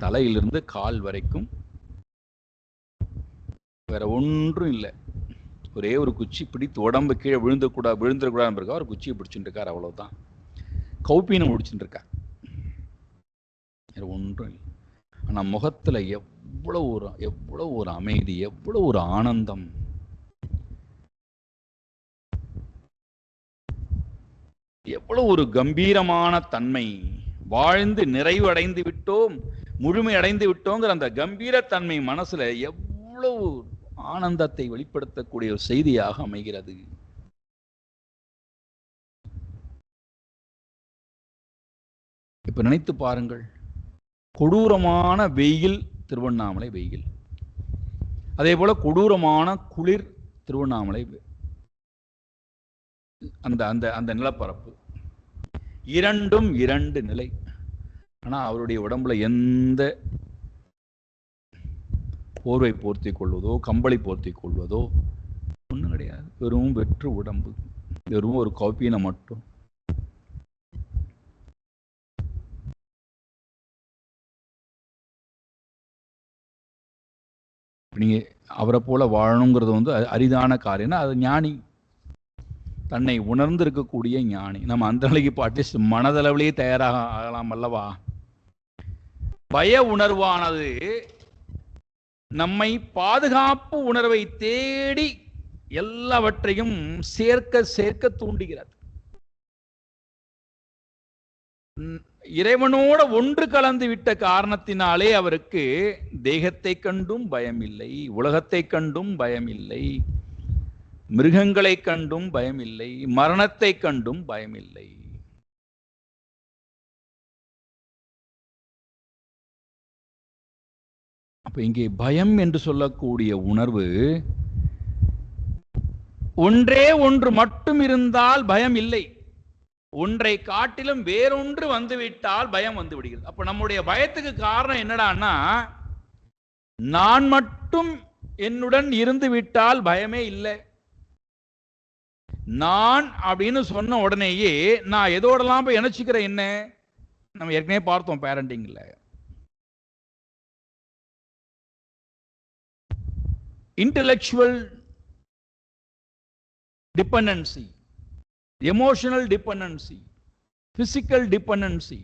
தலையிலிருந்து கால் வரைக்கும் வேற ஒன்றும் இல்லை, ஒரே ஒரு குச்சி பிடித்து உடம்பு கீழே விழுந்துடக்கூடாது ஒரு குச்சியை பிடிச்சுட்டு இருக்கார், அவ்வளவுதான். கௌபீனம் முடிச்சுட்டு இருக்கார், வேற ஒன்றும் இல்லை. ஆனா முகத்துல எவ்வளவு ஒரு அமைதி, எவ்வளவு ஒரு ஆனந்தம், எவ்வளவு ஒரு கம்பீரமான தன்மை. வாழ்ந்து நிறைவு அடைந்து விட்டோம், முழுமை அடைந்து விட்டோங்கிற அந்த கம்பீரத்தன்மை மனசுல எவ்வளவு ஆனந்தத்தை வெளிப்படுத்தக்கூடிய ஒரு செய்தியாக அமைகிறது. இப்ப நினைத்து பாருங்கள், கொடூரமான வெயில் திருவண்ணாமலை வெயில், அதே போல கொடூரமான குளிர் திருவண்ணாமலை, அந்த அந்த அந்த நிலப்பரப்பு இரண்டும் இரண்டு நிலை. ஆனா அவருடைய உடம்புல எந்த போர்வை போர்த்தி கொள்வதோ கம்பளி போர்த்தி கொள்வதோ ஒன்றும் கிடையாது, வெறும் வெற்று உடம்பு, வெறும் ஒரு கௌபீனம் மட்டும். நீங்கள் அவரை போல வாழணுங்கிறது வந்து அரிதான காரியம்னா அது ஞானி, தன்னை உணர்ந்து இருக்கக்கூடிய ஞானி. நம்ம அந்த நிலைக்கு அட்லீஸ்ட் மனதளவிலேயே தயாராக ஆகலாம் அல்லவா? பய உணர்வானது நம்மை பாதுகாப்பு உணர்வை தேடி எல்லாவற்றையும் சேர்க்க சேர்க்க தூண்டுகிறது. இறைவனோட ஒன்று கலந்து விட்ட காரணத்தினாலே அவருக்கு தேகத்தை கண்டும் பயமில்லை, உலகத்தை கண்டும் பயமில்லை, மிருகங்களை கண்டும் பயமில்லை, மரணத்தை கண்டும் பயமில்லை. அப்ப இங்கே பயம் என்று சொல்லக்கூடிய உணர்வு ஒன்றே ஒன்று மட்டும் இருந்தால் பயம் இல்லை, ஒன்றை காட்டிலும் வேறொன்று வந்துவிட்டால் பயம் வந்து விடுகிறது. அப்ப நம்முடைய பயத்துக்கு காரணம் என்னடான்னா, நான் மட்டும் என்னுடன் இருந்து விட்டால் பயமே இல்லை. நான் அப்படின்னு சொன்ன உடனேயே நான் எதோடலாம் போய் இணைச்சிக்கிறேன். என்ன நம்ம ஏற்கனவே பார்த்தோம் பேரண்டிங்ல, intellectual dependency, emotional dependency, physical dependency,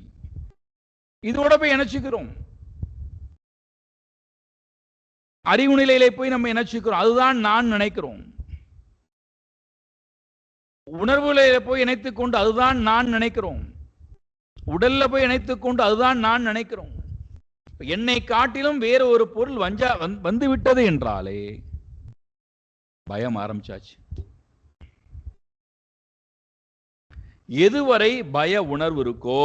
இதோட போய் இணைச்சிக்கிறோம். அறிவு நிலையிலே போய் நம்ம இணைச்சிக்கிறோம், அதுதான் நான் நினைக்கிறோம். உணர்வுகளை போய் இணைத்துக் கொண்டு அதுதான் நான் நினைக்கிறோம். உடல்ல போய் இணைத்துக் கொண்டு அதுதான் நான் நினைக்கிறோம். என்னை காட்டிலும் வேற ஒரு பொருள் வந்து விட்டது என்றாலே பயம் ஆரம்பிச்சாச்சு. எதுவரை பய உணர்வு இருக்கோ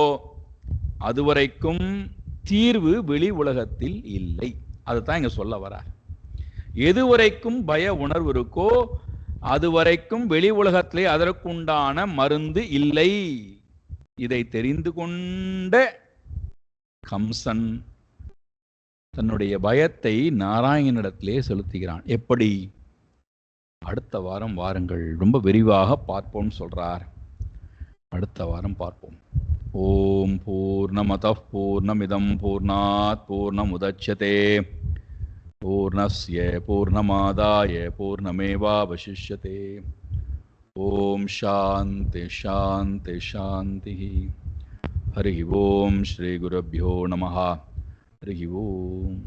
அதுவரைக்கும் தீர்வு வெளி உலகத்தில் இல்லை. அதுதான் இங்க சொல்ல வரார். எதுவரைக்கும் பய உணர்வு இருக்கோ அதுவரைக்கும் வெளி உலகத்திலே அதற்குண்டான மருந்து இல்லை. இதை தெரிந்து கொண்ட கம்சன் தன்னுடைய பயத்தை நாராயணனிடத்திலே செலுத்துகிறான். எப்படி? அடுத்த வாரம் வாருங்கள், ரொம்ப விரிவாக பார்ப்போம் சொல்றார். அடுத்த வாரம் பார்ப்போம். ஓம் பூர்ணமதః பூர்ணமிதம் பூர்ணாத் பூர்ணமுதச்யதே பூர்ணஸ்ய பூர்ணமாதாய பூர்ணமேவாவசிஷ்யதே. ஓம் சாந்தி சாந்தி சாந்தி. ஹரி ஓம் ஸ்ரீ குருभ्यो நமः. ஹரி ஓம்.